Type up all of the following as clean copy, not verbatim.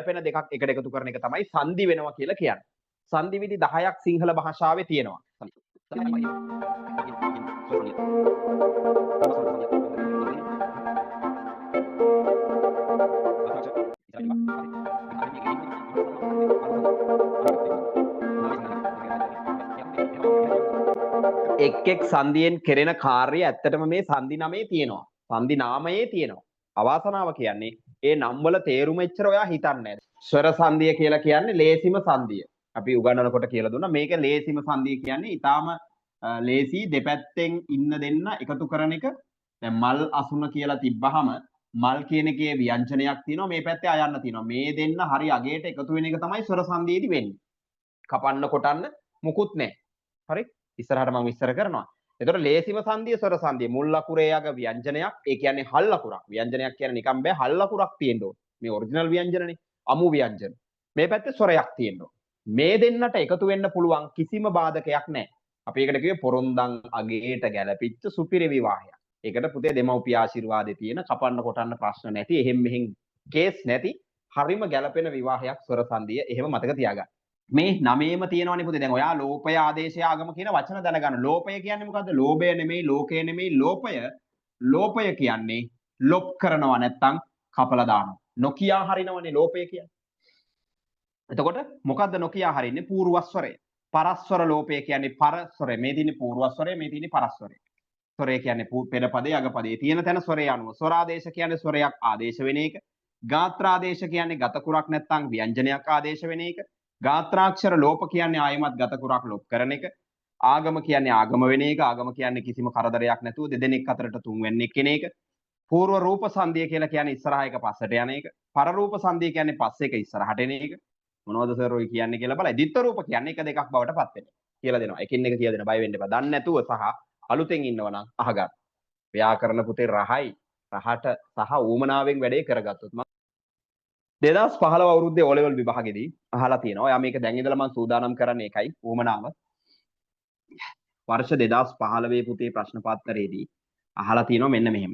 ගැළපෙන දෙකක් එකට එකතු කරන එක තමයි සංදි වෙනවා කියලා කියන්නේ. සංදි විදි 10ක් සිංහල භාෂාවේ තියෙනවා. එක් සංදියෙන් කෙරෙන කාර්ය ඇත්තටම මේ සංදි නාමයේ තියෙනවා. සංදි නාමයේ තියෙනවා. අවාසනාව කියන්නේ ඒ නම් වල තේරුම එච්චර ඔයා හිතන්නේ නැහැ. ස්වර සංදිය කියලා කියන්නේ ලේසිම සංදිය. අපි උගන්වනකොට කියලා දුන්නා මේක ලේසිම සංදිය කියන්නේ ඊටාම ලේසි දෙපැත්තෙන් ඉන්න දෙන්න එකතු කරන එක. දැන් මල් අසුන කියලා තිබ්බහම මල් කියන එකේ ව්‍යංජනයක් තියෙනවා මේ පැත්තේ අයන්න තියෙනවා. මේ දෙන්න හරි අගේට එකතු වෙන එක තමයි ස්වර සංදියේදී වෙන්නේ. කපන්න කොටන්න මුකුත් නැහැ. හරි? ඉස්සරහට මම විස්තර කරනවා. එතකොට ලේසිම සංදිය ස්වර සංදිය මුල් ලකුරේ යග ව්‍යංජනයක්. ඒ කියන්නේ හල් ලකුරක්. ව්‍යංජනයක් කියන්නේ නිකන් බෑ හල් ලකුරක් තියෙන්න ඕන. මේ ඔරිජිනල් ව්‍යංජනනේ. අමු ව්‍යංජන. මේ පැත්තේ ස්වරයක් තියෙන්න ඕන. මේ දෙන්නට එකතු වෙන්න පුළුවන් කිසිම බාධකයක් නැහැ. අපි ඒකට කිව්වේ පොරොන්දන් අගේට ගැලපිච්ච සුපිරි විවාහයක්. ඒකට පුතේ දෙමව්පිය ආශිර්වාදේ තියෙන කපන්න කොටන්න ප්‍රශ්න නැති එහෙම් මෙහෙන් කේස් නැති හරිම ගැලපෙන විවාහයක් ස්වර සංදිය. එහෙම මතක තියාගන්න. මේ නමේම තියෙනවනේ පුතේ. දැන් ඔයා ලෝපය ආදේශය ආගම කියන වචන දැනගන්න. ලෝපය කියන්නේ මොකද්ද? ලෝභය නෙමෙයි, ලෝකය නෙමෙයි, ලෝපය. ලෝපය කියන්නේ ලොප් කරනවා නැත්තම් කපලා දානවා. නොකියා හරිනවනේ ලෝපය කියන්නේ. එතකොට මොකද්ද නොකියා හරින්නේ? පූර්වස්වරය. පරස්වර ලෝපය කියන්නේ පරස්වරය. මේ තියෙන්නේ පූර්වස්වරය, මේ තියෙන්නේ පරස්වරය. ස්වරය කියන්නේ පෙර පදේ අග පදේ තියෙන තැන ස්වරය අනුව. ස්වරාදේශ කියන්නේ ස්වරයක් ආදේශ වෙන එක. ගාත්‍රාදේශ කියන්නේ ගතකුරක් නැත්තම් ව්‍යංජනයක් ආදේශ වෙන එක. ගාත්‍රාක්ෂර ලෝප කියන්නේ ආයමත් ගතකුරක් ලොප් කරන එක. ආගම කියන්නේ ආගම වෙන එක. ආගම කියන්නේ කිසිම කරදරයක් නැතුව දෙදෙනෙක් අතරට තුන් වෙන්නේ කෙන එක. పూర్ව රූප සංදිය කියලා කියන්නේ ඉස්සරහ එක පස්සට යන එක. පර රූප සංදිය කියන්නේ පස්සේ එක ඉස්සරහට එන එක. මොනවද සර් ඔය කියන්නේ කියලා බලයි. ද්විත්ව රූප කියන්නේ එක දෙකක් බවට පත් වෙන. කියලා දෙනවා. එකින් එක කියලා දෙනවා. බය වෙන්න එපා. දන්නේ නැතුව සහ අලුතෙන් ඉන්නව නම් අහගන්න. ව්‍යාකරණ පුතේ රහයි. රහට සහ ඌමනාවෙන් වැඩේ කරගත්තොත් 2015 අවුරුද්දේ O level විභාගෙදී අහලා තියෙනවා. ඔයා මේක දැන් ඉඳලා මම සූදානම් කරන්නේ ඒකයි ඌමනාව. වර්ෂ 2015 පුතේ ප්‍රශ්න පත්‍රයේදී අහලා තියෙනවා මෙන්න මෙහෙම.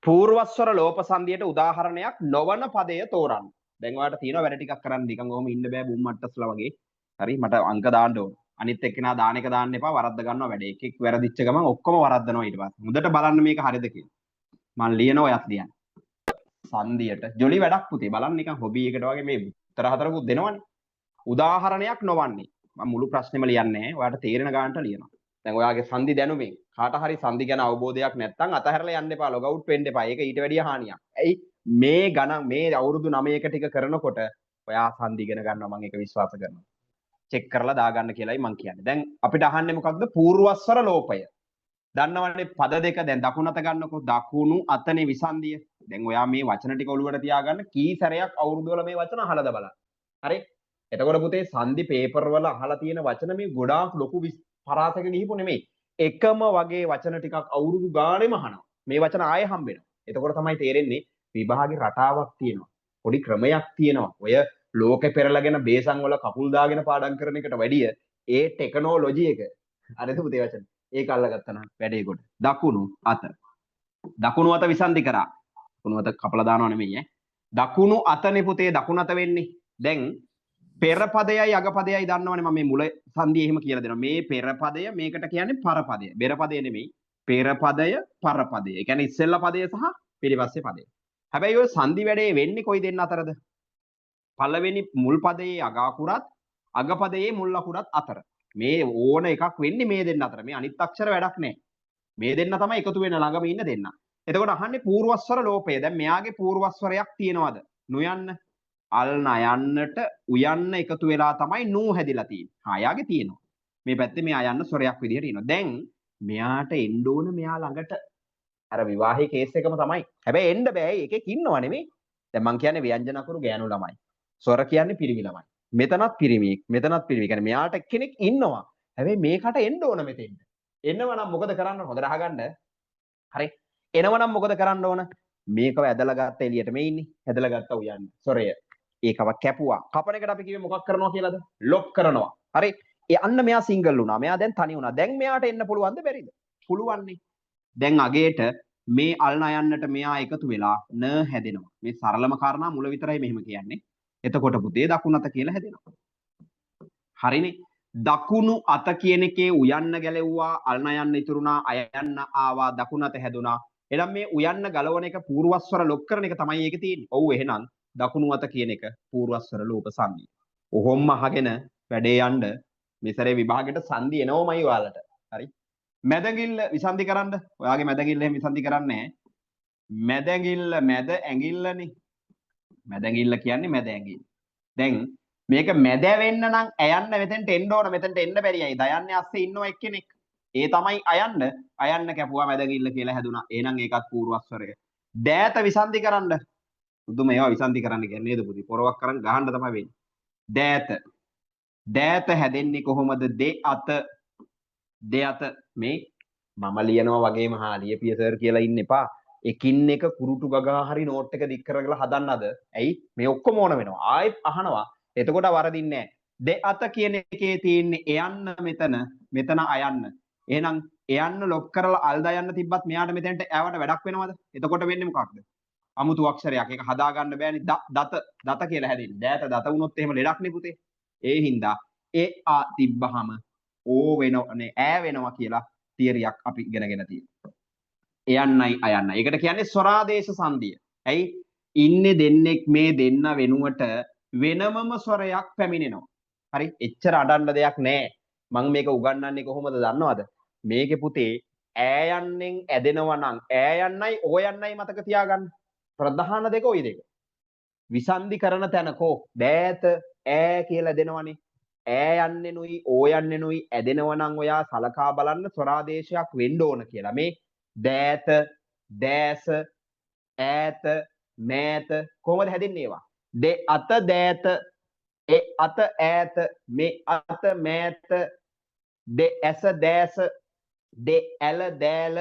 පූර්වස්වර ලෝප සංදියට උදාහරණයක් නොවන පදය තෝරන්න. දැන් ඔයාලට තියෙනවා වැඩ ටිකක් කරන්න. නිකන් ඔහොම ඉන්න බෑ බුම් මට්ටස්ලා වගේ. හරි මට අංක දාන්න ඕන. අනිත් එක්කෙනා දාන එක දාන්න එපා. වරද්ද ගන්නවා වැඩේ. එකෙක් වැරදිච්ච ගමන් ඔක්කොම වරද්දනවා ඊට පස්සේ. හොඳට බලන්න මේක හරිද කියලා. මම ලියනවා ඔයත් ලියන්න. සංදියට ජොලි වැඩක් පුතේ බලන්න නිකන් හොබි එකට වගේ මේ උත්තර හතරකුත් දෙනවනේ. උදාහරණයක් නොවන්නේ. මම මුළු ප්‍රශ්නෙම ලියන්නේ නැහැ. ඔයාලට තේරෙන ගානට ලියනවා. දැන් ඔයාගේ සංදි දැනුමෙන් කාට හරි සංදි ගැන අවබෝධයක් නැත්නම් අතහැරලා යන්න එපා. ලොග් අවුට් වෙන්න එපා. ඒක ඊට වැඩිය හානියක්. ඇයි මේ ගණන් මේ අවුරුදු 9ක ටික කරනකොට ඔයා සංදි ඉගෙන ගන්නවා මම ඒක විශ්වාස කරනවා. චෙක් කරලා දාගන්න කියලායි මම කියන්නේ. දැන් අපිට අහන්නේ මොකක්ද? පූර්වස්වර ලෝපය. දන්නවනේ පද දෙක දැන් දකුණු අත ගන්නකො දකුණු අතනේ විසන්දිය. දැන් ඔයා මේ වචන ටික ඔලුවට තියාගන්න කී සැරයක් අවුරුදු වල මේ වචන අහලාද බලන්න. හරි? එතකොට පුතේ සංදි පේපර් වල අහලා තියෙන වචන මේ ගොඩාක් ලොකු පරාසක ගිහිපු නෙමෙයි. එකම වගේ වචන ටිකක් අවුරුදු ගානෙම අහනවා. මේ වචන ආයෙ හම්බ වෙනවා. එතකොට තමයි තේරෙන්නේ විභාගේ රටාවක් තියෙනවා. පොඩි ක්‍රමයක් තියෙනවා. ඔය ලෝකේ පෙරලගෙන බේසන් වල කකුල් දාගෙන පාඩම් කරන එකට වැඩිය ඒ ටෙක්නොලොජි එක. හරිද පුතේ වචන? ඒක අල්ලගත්තා නම් වැඩේ කොට. දකුණු අත. දකුණු අත විසන්ධි කරා. දකුණු අත කපලා දානව නෙමෙයි ඈ. දකුණු අතනේ පුතේ දකුණු අත වෙන්නේ. දැන් පෙර පදයයි අග පදයයි දන්නවනේ මම මේ මුල සංධිය එහෙම කියලා දෙනවා. මේ පෙර පදය මේකට කියන්නේ පර පදය. බෙර පදය නෙමෙයි. පෙර පදය පර පදය. ඒ කියන්නේ ඉස්සෙල්ලා පදය සහ පිටිපස්සේ පදය. හැබැයි ඔය සංධි වැඩේ වෙන්නේ කොයි දෙන්න අතරද? පළවෙනි මුල් පදයේ අග අකුරත් අග පදයේ මුල් අකුරත් අතර. මේ ඕන එකක් වෙන්නේ මේ දෙන්න අතර. මේ අනිත් අක්ෂර වැඩක් නැහැ. මේ දෙන්න තමයි එකතු වෙන ළඟම ඉන්න දෙන්න. එතකොට අහන්නේ පූර්වස්වර ලෝපය. දැන් මෙයාගේ පූර්වස්වරයක් තියෙනවද? නුයන්න අල් නයන්නට උයන්න එකතු වෙලා තමයි නූ හැදිලා තියෙන්නේ. හා යාගේ තියෙනවා. මේ පැත්තේ මෙයා යන්න ස්වරයක් විදිහට ඉනවා. දැන් මෙයාට එන්න ඕන මෙයා ළඟට අර විවාහයේ කේස් එකම තමයි. හැබැයි එන්න බෑ. එකෙක් ඉන්නව නෙමෙයි. දැන් මං කියන්නේ ව්‍යංජන අකුරු ගෑනු ළමයි. ස්වර කියන්නේ පිරිමි ළමයි. මෙතනත් පිරිමියෙක්, මෙතනත් පිරිමි. කියන්නේ මෙයාට කෙනෙක් ඉන්නවා. හැබැයි මේකට එන්න ඕන මෙතෙන්ට. එනවනම් මොකද කරන්න ඕන? හොඳට අහගන්න. හරි. එනවනම් මොකද කරන්න ඕන? මේකව ඇදලා ගත්ත එළියට මේ ඉන්නේ. ඇදලා ගත්ත උයන්න. ස්වරය. ඒකව කැපුවා. කපන එකට අපි කිව්වේ මොකක් කරනවා කියලාද? ලොක් කරනවා. හරි. ඒ අන්න මෙයා සිංගල් වුණා. මෙයා දැන් තනි වුණා. දැන් මෙයාට එන්න පුළුවන්ද බැරිද? පුළුවන්නේ. දැන් අගේට මේ අල් නයන්නට මෙයා එකතු වෙලා න හැදෙනවා. මේ සරලම කාරණා මුල විතරයි මෙහෙම කියන්නේ. එතකොට පුතේ දකුණු අත කියලා හැදෙනවා. හරිනේ. දකුණු අත කියන එකේ උයන්න ගැලෙව්වා අල් නයන්න ඉතුරුනා අයන්න ආවා දකුණු අත හැදුනා. එහෙනම් මේ උයන්න ගලවන එක පූර්වස්වර ලොක් කරන එක තමයි ඒකේ තියෙන්නේ. ඔව් එහෙනම් දකුණු අත කියන එක පූර්වස්වර ලෝප සංදිය. ඔහොම අහගෙන වැඩේ යන්න මෙසරේ විභාගෙට සංදි එනවමයි ඔයාලට. හරි. මැදගිල්ල විසන්ධි කරන්න. ඔයාගේ මැදගිල්ල එහෙම විසන්ධි කරන්නේ නැහැ. මැදගිල්ල මැද ඇඟිල්ලනේ. මැදගිල්ල කියන්නේ මැද ඇඟිල්ල. දැන් මේක මැද වෙන්න නම් අයන්න මෙතෙන්ට එන්න ඕන. මෙතෙන්ට එන්න බැරියයි. දයන්නේ අස්සේ ඉන්නවා එක්කෙනෙක්. ඒ තමයි අයන්න. අයන්න කැපුවා මැදගිල්ල කියලා හැදුනා. එහෙනම් ඒකත් පූර්වස්වරය. දෑත විසන්ධි කරන්න. මුදුම ඒවා විසන්ධි කරන්න කියන්නේ නේද පුතේ? පොරවක් කරන් ගහන්න තමයි වෙන්නේ. දෑත. දෑත හැදෙන්නේ කොහොමද? දෙ අත මේ මම ලියනවා වගේම ලියපිය සර් කියලා ඉන්න එපා. එකින් එක කුරුටු ගගා හරි නෝට් එක දික් කරලා හදන්නද? ඇයි? මේ ඔක්කොම ඕන වෙනවා. ආයෙත් අහනවා. එතකොට වරදින්නේ නැහැ. දෙ අත කියන එකේ තියෙන්නේ එයන්න මෙතන අයන්න. එහෙනම් එයන්න ලොක් කරලා අල් දයන්න තිබ්බත් මෙයාට මෙතෙන්ට ඇවට වැඩක් වෙනවද? එතකොට වෙන්නේ මොකක්ද? අමුතු අක්ෂරයක්. ඒක හදා ගන්න බෑනේ. දත කියලා හැදෙන්නේ. දෑත දත වුණොත් එහෙම ලෙඩක් නේ පුතේ. ඒ හින්දා ඒ ආ තිබ්බහම ඕ වෙනවනේ ඈ වෙනවා කියලා තියරියක් අපි ඉගෙනගෙන තියෙනවා. එයන්නයි අයන්නයි. ඒකට කියන්නේ ස්වරාදේශ සංදිය. ඇයි? ඉන්නේ දෙන්නෙක් මේ දෙන්න වෙනුවට වෙනමම ස්වරයක් පැමිණෙනවා. හරි? එච්චර අඩන්න දෙයක් නැහැ. මම මේක උගන්වන්නේ කොහොමද දන්නවද? මේකේ පුතේ ඈ යන්නෙන් ඇදෙනවා නම් ඈ යන්නයි ඕ යන්නයි මතක තියාගන්න. ප්‍රධාන දෙක ওই දෙක. විසන්ධි කරන තැනකෝ දෑත ඈ කියලා දෙනවනේ. ඈ යන්නෙනුයි ඕ යන්නෙනුයි ඇදෙනවා නම් ඔයා සලකා බලන්න ස්වරාදේශයක් වෙන්න ඕන කියලා. මේ දෑත දෑස ඈත මෑත කොහොමද හැදෙන්නේ ඒවා? දෙ අත දෑත ඒ අත ඈත මේ අත මෑත දෙ ඇස දෑස දෙ ඇල දෑල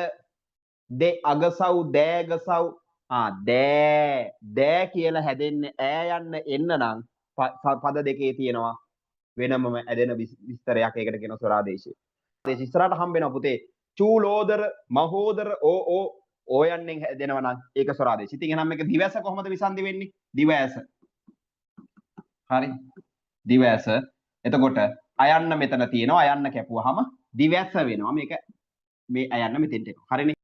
දෙ අගසව් දෑගසව් දෑ කියලා හැදෙන්නේ ඈ යන්න එන්න නම් පද දෙකේ තියෙනවා වෙනමම ඇදෙන විස්තරයක්. ඒකට කියන ස්වරාදේශය. දේශ ඉස්සරහට හම්බ වෙනවා පුතේ. චූලෝදර මහෝදර ඕ යන්නෙන් හැදෙනවා නම් ඒක ස්වරාදේශ. ඉතින් එහෙනම් මේක දිවැස කොහොමද විසන්ධි වෙන්නේ? දිවැස. හරි. දිවැස. එතකොට අයන්න මෙතන තියෙනවා. අයන්න කැපුවාම දිවැස වෙනවා. මේක මේ අයන්න මෙතෙන්ට එනවා. හරිනේ.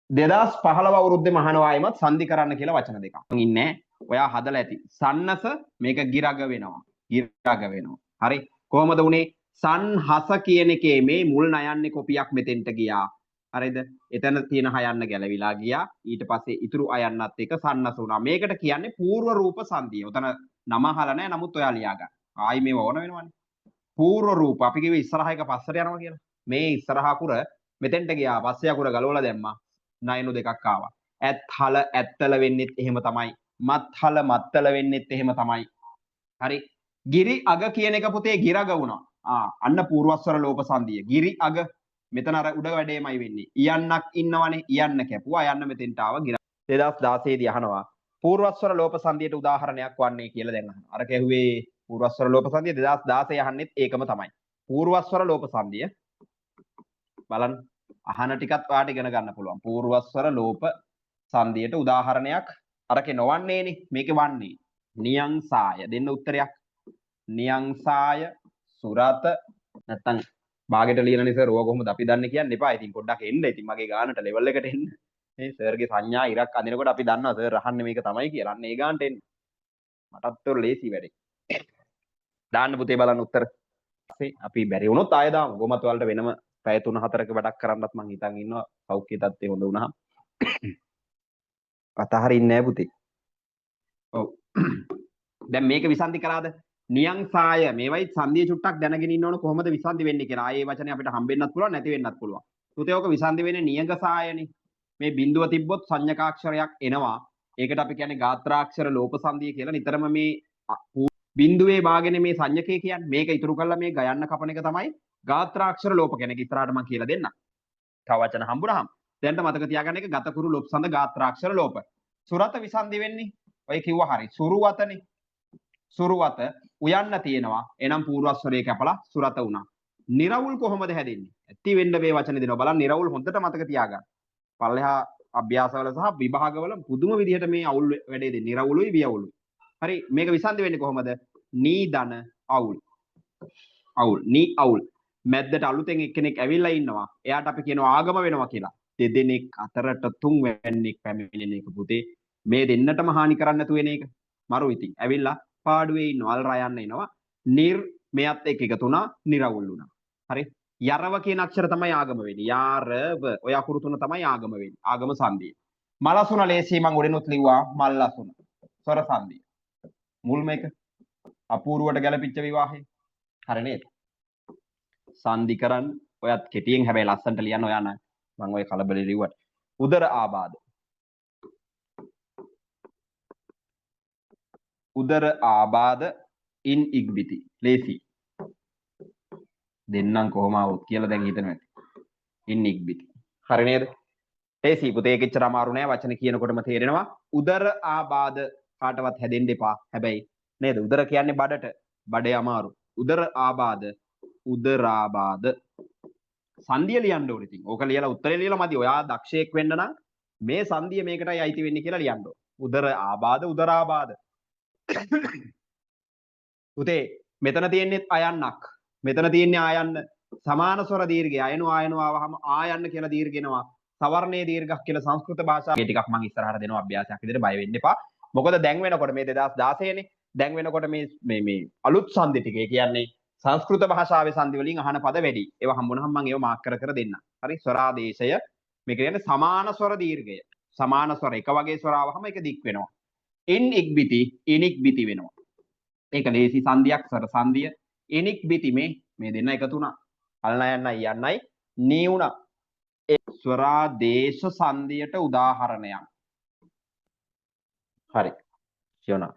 2015 අවුරුද්දේ මහානවායිමත් සංදි කරන්න කියලා වචන දෙකක්. ඉන්නේ ඔයා හදලා ඇති. සන්නස මේක ගිරග වෙනවා. ගිරග වෙනවා. හරි. කොහොමද උනේ? සංහස කියන එකේ මේ මුල් නයන්නේ කොපියක් මෙතෙන්ට ගියා. හරිද? එතන තියෙන හයන්න ගැලවිලා ගියා. ඊට පස්සේ ඉතුරු අයන්නත් එක සන්නස වුණා. මේකට කියන්නේ పూర్ව රූප සංදිය. උතන නම අහලා නැහැ. නමුත් ඔයා ලියා ගන්න. ආයි මේව ඕන වෙනවනේ. పూర్ව රූප අපි කිව්වේ ඉස්සරහ එක පස්සට යනවා කියලා. මේ ඉස්සරහ අකුර මෙතෙන්ට ගියා. පස්සේ අකුර ගලවලා දැම්මා. නයනු දෙකක් ආවා. ඇත්හල ඇත්තල වෙන්නෙත් එහෙම තමයි. මත්හල මත්තල වෙන්නෙත් එහෙම තමයි. හරි. ගිරි අග කියන එක පුතේ ගිරග වුණා. අන්න පූර්වස්වර ලෝප සංදිය. ගිරි අග මෙතන අර උඩ වැඩේමයි වෙන්නේ. ඉයන්නක් ඉන්නවනේ. ඉයන්න කැපුවා. යන්න මෙතෙන්ට ආවා ගිරග. 2016 දී අහනවා පූර්වස්වර ලෝප සංදියට උදාහරණයක් වන්නේ කියලා දැන් අහනවා. අර කැහුවේ පූර්වස්වර ලෝප සංදිය 2016 අහන්නෙත් ඒකම තමයි. පූර්වස්වර ලෝප සංදිය බලන්න අහන ටිකත් ඔයාලට ඉගෙන ගන්න පුළුවන්. පූර්වස්වර ලෝප සංදියට උදාහරණයක් අරකේ නොවන්නේනේ. මේකේ වන්නේ නියංසාය. දෙන්න උත්තරයක්. නියංසාය සුරත නැත්තම් භාගයට ලියන නිසා රෝග කොහොමද අපි දන්නේ කියන්න එපා. ඉතින් පොඩ්ඩක් එන්න. ඉතින් මගේ ගානට ලෙවල් එකට එන්න. මේ සර්ගේ සංඥා ඉරක් අඳිනකොට අපි දන්නවා සර් අහන්නේ මේක තමයි කියලා. අන්න ඒ ගානට එන්න. මටත් උර ලේසි වැඩේ. දාන්න පුතේ බලන්න උත්තර. අපි බැරි වුණොත් ආයෙ දාමු. කොහොමත් ඔයාලට වෙනම පැය 3-4ක වැඩක් කරන්නත් මං හිතන් ඉන්නවා. සෞඛ්‍ය තත්ත්වය හොඳ වුණාම. අතහරින්නේ නැහැ පුතේ. ඔව්. දැන් මේක විසන්ධි කරාද? නියංසාය මේවයි සංධිය චුට්ටක් දැනගෙන ඉන්න ඕන කොහොමද විසන්ධි වෙන්නේ කියලා. ආයේ වචනේ අපිට හම්බෙන්නත් පුළුවන් නැති වෙන්නත් පුළුවන්. පුතේ ඔක විසන්ධි වෙන්නේ නියංසායනේ. මේ බිඳුව තිබ්බොත් සංඥකාක්ෂරයක් එනවා. ඒකට අපි කියන්නේ ගාත්‍රාක්ෂර ලෝප සංධිය කියලා. නිතරම මේ බිඳුවේ භාගනේ මේ සංඥකේ කියන්නේ. මේක ඉතුරු කරලා මේ ගයන්න කපන එක තමයි ගාත්‍රාක්ෂර ලෝප කෙනෙක් ඉස්සරහට මම කියලා දෙන්නම්. තව වචන හම්බුනහම දැන්ට මතක තියාගන්න එක ගතකුරු ලොප්සඳ ගාත්‍රාක්ෂර ලෝප. සුරත විසන්ධි වෙන්නේ ඔය කිව්වා හරි. සුරුවතනේ. සුරුවත උයන්න තියෙනවා. එනම් පූර්වස්වරයේ කැපලා සුරත වුණා. නිරවුල් කොහොමද හැදෙන්නේ? ඇති වෙන්න මේ වචනේ දෙනවා. බලන්න නිරවුල් හොඳට මතක තියාගන්න. පල්ලෙහා අභ්‍යාසවල සහ විභාගවල පුදුම විදිහට මේ අවුල් වැඩේ දෙන්නේ. නිරවුලුයි වියවුලුයි. හරි මේක විසන්ධි වෙන්නේ කොහොමද? නී ධන අවුල්. අවුල් නී අවුල්. මැද්දට අලුතෙන් එක්කෙනෙක් ඇවිල්ලා ඉන්නවා. එයාට අපි කියනවා ආගම වෙනවා කියලා. දෙදෙනෙක් අතරට තුන් වෙන්නෙක් පැමිණෙන එක පුතේ. මේ දෙන්නටම හානි කරන්න නැතු වෙන එක. මරු ඉතින් ඇවිල්ලා පාඩුවේ ඉන්නවා. අල්රා යන්න එනවා. නිර් මෙයත් එක්ක එකතු වුණා. නිරවුල් වුණා. හරි යරව කියන අක්ෂර තමයි ආගම වෙන්නේ. යාරව ඔය අකුරු තුන තමයි ආගම වෙන්නේ. ආගම සංධිය. මලසුන ලේසි මං උඩිනුත් ලිව්වා මල්ලසුන. ස්වර සංධිය. මුල්ම එක අපූර්වට ගැලපිච්ච විවාහය. හරි නේද? සංධි කරන්න ඔයත් කෙටියෙන් හැබැයි ලස්සනට ලියන්න ඔයා නම් මම ඔය කලබලේ ලිව්වට. උදර ආබාධ. උදර ආබාධ ඉන් ඉක්බිති. ලේසි. දෙන්නම් කොහොම આવොත් කියලා දැන් හිතනවා ඇති. ඉන් ඉක්බිති. හරි නේද? ලේසි පුතේ ඒකෙච්චර අමාරු නෑ වචන කියනකොටම තේරෙනවා. උදර ආබාධ කාටවත් හැදෙන්න එපා. හැබැයි නේද? උදර කියන්නේ බඩට. බඩේ අමාරු. උදර ආබාධ උදරාබාධ සංධිය ලියන්න ඕනේ ඉතින්. ඕක ලියලා උත්තරේ ලියලා මදි. ඔයා දක්ෂයෙක් වෙන්න නම් මේ සංධිය මේකටයි අයිති වෙන්නේ කියලා ලියන්න ඕනේ. උදර ආබාධ උදරාබාධ. පුතේ මෙතන තියෙන්නේ අයන්නක්. මෙතන තියෙන්නේ ආයන්න. සමාන ස්වර දීර්ඝය අයනු ආයනු ආවහම ආයන්න කියලා දීර්ඝෙනවා. සවර්ණයේ දීර්ඝක් කියලා සංස්කෘත භාෂාවේ ටිකක් මම ඉස්සරහට දෙනවා අභ්‍යාසයක් විදිහට බය වෙන්න එපා. මොකද දැන් වෙනකොට මේ 2016 නේ. දැන් වෙනකොට මේ අලුත් සංධි ටික. ඒ කියන්නේ සංස්කෘත භාෂාවේ සංධි වලින් අහන පද වැඩි. ඒවා හම්බුනහම මම ඒවා මාක් කර දෙන්න. හරි ස්වරාදේශය මේ කියන්නේ සමාන ස්වර දීර්ඝය. සමාන ස්වර එක වගේ ස්වර ආවහම ඒක දික් වෙනවා. ඉන් ඉක්බිති ඉනික්බිති වෙනවා. ඒක ලේසි සංධියක් ස්වර සංධිය. ඉනික්බිති මේ දෙන්න එකතු වුණා. අල්ලා යන්නයි යන්නයි නී වුණා. ඒ ස්වරාදේශ සංධියට උදාහරණයක්. හරි. කියනවා.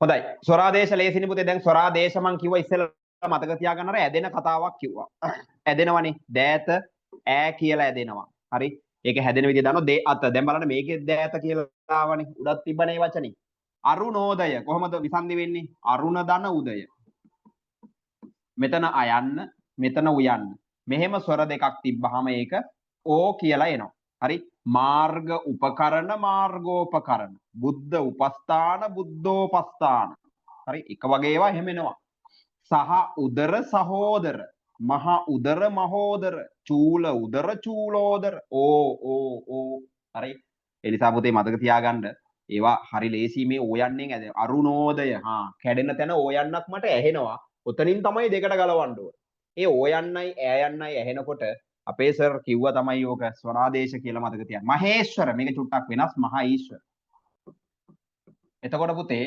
හොඳයි ස්වරාදේශ ලේසිනි පුතේ. දැන් ස්වරාදේශ මං කිව්වා ඉස්සෙල්ලා මතක තියාගන්න අර ඇදෙන කතාවක් කිව්වා. ඇදෙනවනේ දෑත ඈ කියලා ඇදෙනවා. හරි ඒක හැදෙන විදිය දන්නවා. දේ අත දැන් බලන්න මේකේ දෑත කියලා ආවනේ. උඩත් තිබ්බනේ වචනේ. අරුණෝදය කොහොමද විසන්ධි වෙන්නේ? අරුණ දන උදය. මෙතන අයන්න මෙතන උයන්න. මෙහෙම ස්වර දෙකක් තිබ්බහම ඒක ඕ කියලා එනවා. හරි මාර්ග උපකරණ මාර්ගෝපකරණ බුද්ධ උපස්ථාන බුද්ධෝපස්ථාන. හරි එක වගේ ඒවා එහෙම එනවා. සහ උදර සහෝදර මහ උදර මහෝදර චූල උදර චූලෝදර ඕ හරි ඒ නිසා පුතේ මතක තියාගන්න ඒවා හරි ලේසි මේ ඕයන්නෙන් ඇද අරුණෝදය කැඩෙන තැන ඕයන්නක් මට ඇහෙනවා. ඔතනින් තමයි දෙකට ගලවන්න ඕන. ඒ ඕයන්නයි ඈයන්නයි ඇහෙනකොට අපේ සර් කිව්වා තමයි ඕක ස්වරාදේශ කියලා මතක තියාගන්න. මහේශ්වර මේක චුට්ටක් වෙනස් මහා ඊශ්වර. එතකොට පුතේ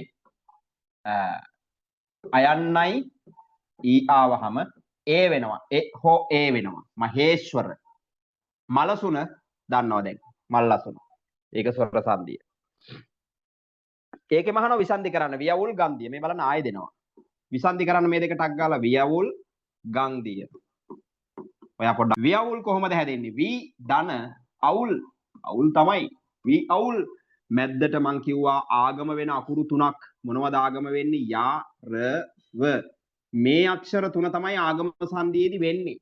අයන්නයි ඊ ආවහම ඒ වෙනවා. හෝ ඒ වෙනවා. මහේශ්වර. මලසුන දන්නවා දැන්. මල්ලසුන. ඒක ස්වර සංධිය. ඒකේ මහනවා විසන්ධි කරන්න වියවුල් ගන්ධිය. මේ බලන්න ආයෙ දෙනවා. විසන්ධි කරන්න මේ දෙක ටක් ගාලා වියවුල් ගන්ධිය. ඔයා පොඩ්ඩක් වියවුල් කොහොමද හැදෙන්නේ? වි ධන අවුල් අවුල් තමයි. වි අවුල් මැද්දට මං කිව්වා ආගම වෙන අකුරු තුනක්. මොනවද ආගම වෙන්නේ? යා ර ව. මේ අක්ෂර තුන තමයි ආගම සංධියේදී වෙන්නේ.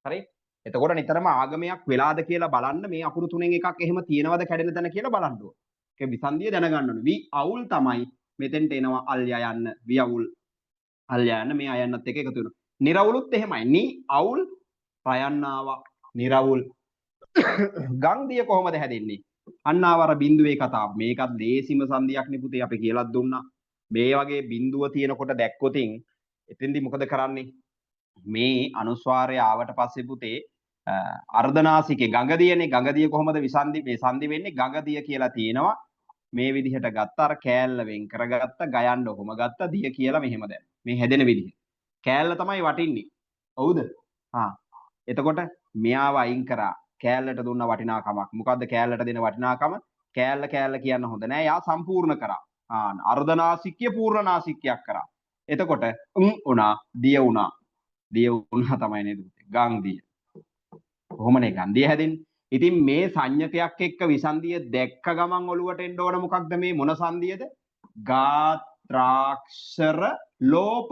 හරි? එතකොට නිතරම ආගමයක් වෙලාද කියලා බලන්න මේ අකුරු තුනෙන් එකක් එහෙම තියෙනවද කැඩෙන තැන කියලා බලන්න ඕන. ඒක විසන්ධිය දැනගන්න ඕනේ. වි අවුල් තමයි මෙතෙන්ට එනවා අල්යා යන්න වියවුල්. අල්යා යන්න මේ අයන්නත් එක එකතු වෙනවා. නිරවුලුත් එහෙමයි. නි අවුල් රයන්නාවා නිරවුල්. ගන්ධිය කොහොමද හැදෙන්නේ? අන්නාවර බිඳුවේ කතාව. මේකත් දේශිම සංධියක් නේ පුතේ අපි කියලාත් දුන්නා. මේ වගේ බිඳුව තියෙනකොට දැක්කොතින් එතෙන්දි මොකද කරන්නේ? මේ අනුස්වාරය ආවට පස්සේ පුතේ අර්ධනාසිකේ ගඟදියනේ. ගඟදිය කොහොමද විසන්ධි මේ සංධි වෙන්නේ? ගඟදිය කියලා තියෙනවා. මේ විදිහට ගත්ත අර කෑල්ල වෙන් කරගත්ත ගයන්න ඔහොම ගත්ත දිය කියලා මෙහෙම දැන්. මේ හැදෙන විදිහ. කෑල්ල තමයි වටින්නේ. හවුද? එතකොට මෙයාව අයින් කරා. කෑල්ලට දුන්න වටිනාකමක්. මොකද්ද කෑල්ලට දෙන වටිනාකම? කෑල්ල කෑල්ල කියන්න හොඳ නෑ. යා සම්පූර්ණ කරා. අර්ධනාසික්‍ය පූර්ණනාසික්‍යයක් කරා. එතකොට උනා දිය උනා. දිය උනා තමයි නේද? ගංගදිය. කොහොමනේ ගන්ධිය හැදෙන්නේ? ඉතින් මේ සංඥකයක් එක්ක විසන්ධිය දැක්ක ගමන් ඔලුවට එන්න ඕන මොකක්ද මේ මොන සංධියද? ගාත්‍රාක්ෂර ලෝප.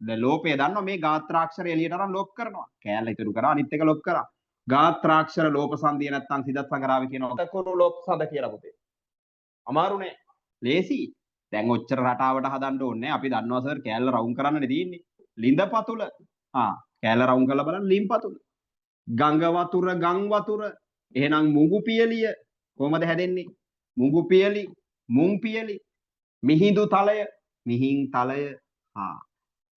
දැන් ලෝපය දන්නවා මේ ගාත්‍රාක්ෂර එළියට අරන් ලොක් කරනවා. කෑල්ල ඉතුරු කරා අනිත් එක ලොක් කරා. ගාත්‍රාක්ෂර ලෝප සංදිය නැත්තම් සිදත් සංගරාවේ කියනවා. තකුරු ලෝප සඳ කියලා පුතේ. අමාරුනේ. ලේසි. දැන් ඔච්චර රටාවට හදන්න ඕනේ. අපි දන්නවා සර් කෑල්ල රවුම් කරන්නනේ තියෙන්නේ. ලිඳ පතුල. කෑල්ල රවුම් කරලා බලන්න ලිම් පතුල. ගංග වතුර ගම් වතුර. එහෙනම් මුඟු පියලිය කොහමද හැදෙන්නේ? මුඟු පියලි, මුං පියලි, මිහිඳු තලය, මිහින් තලය.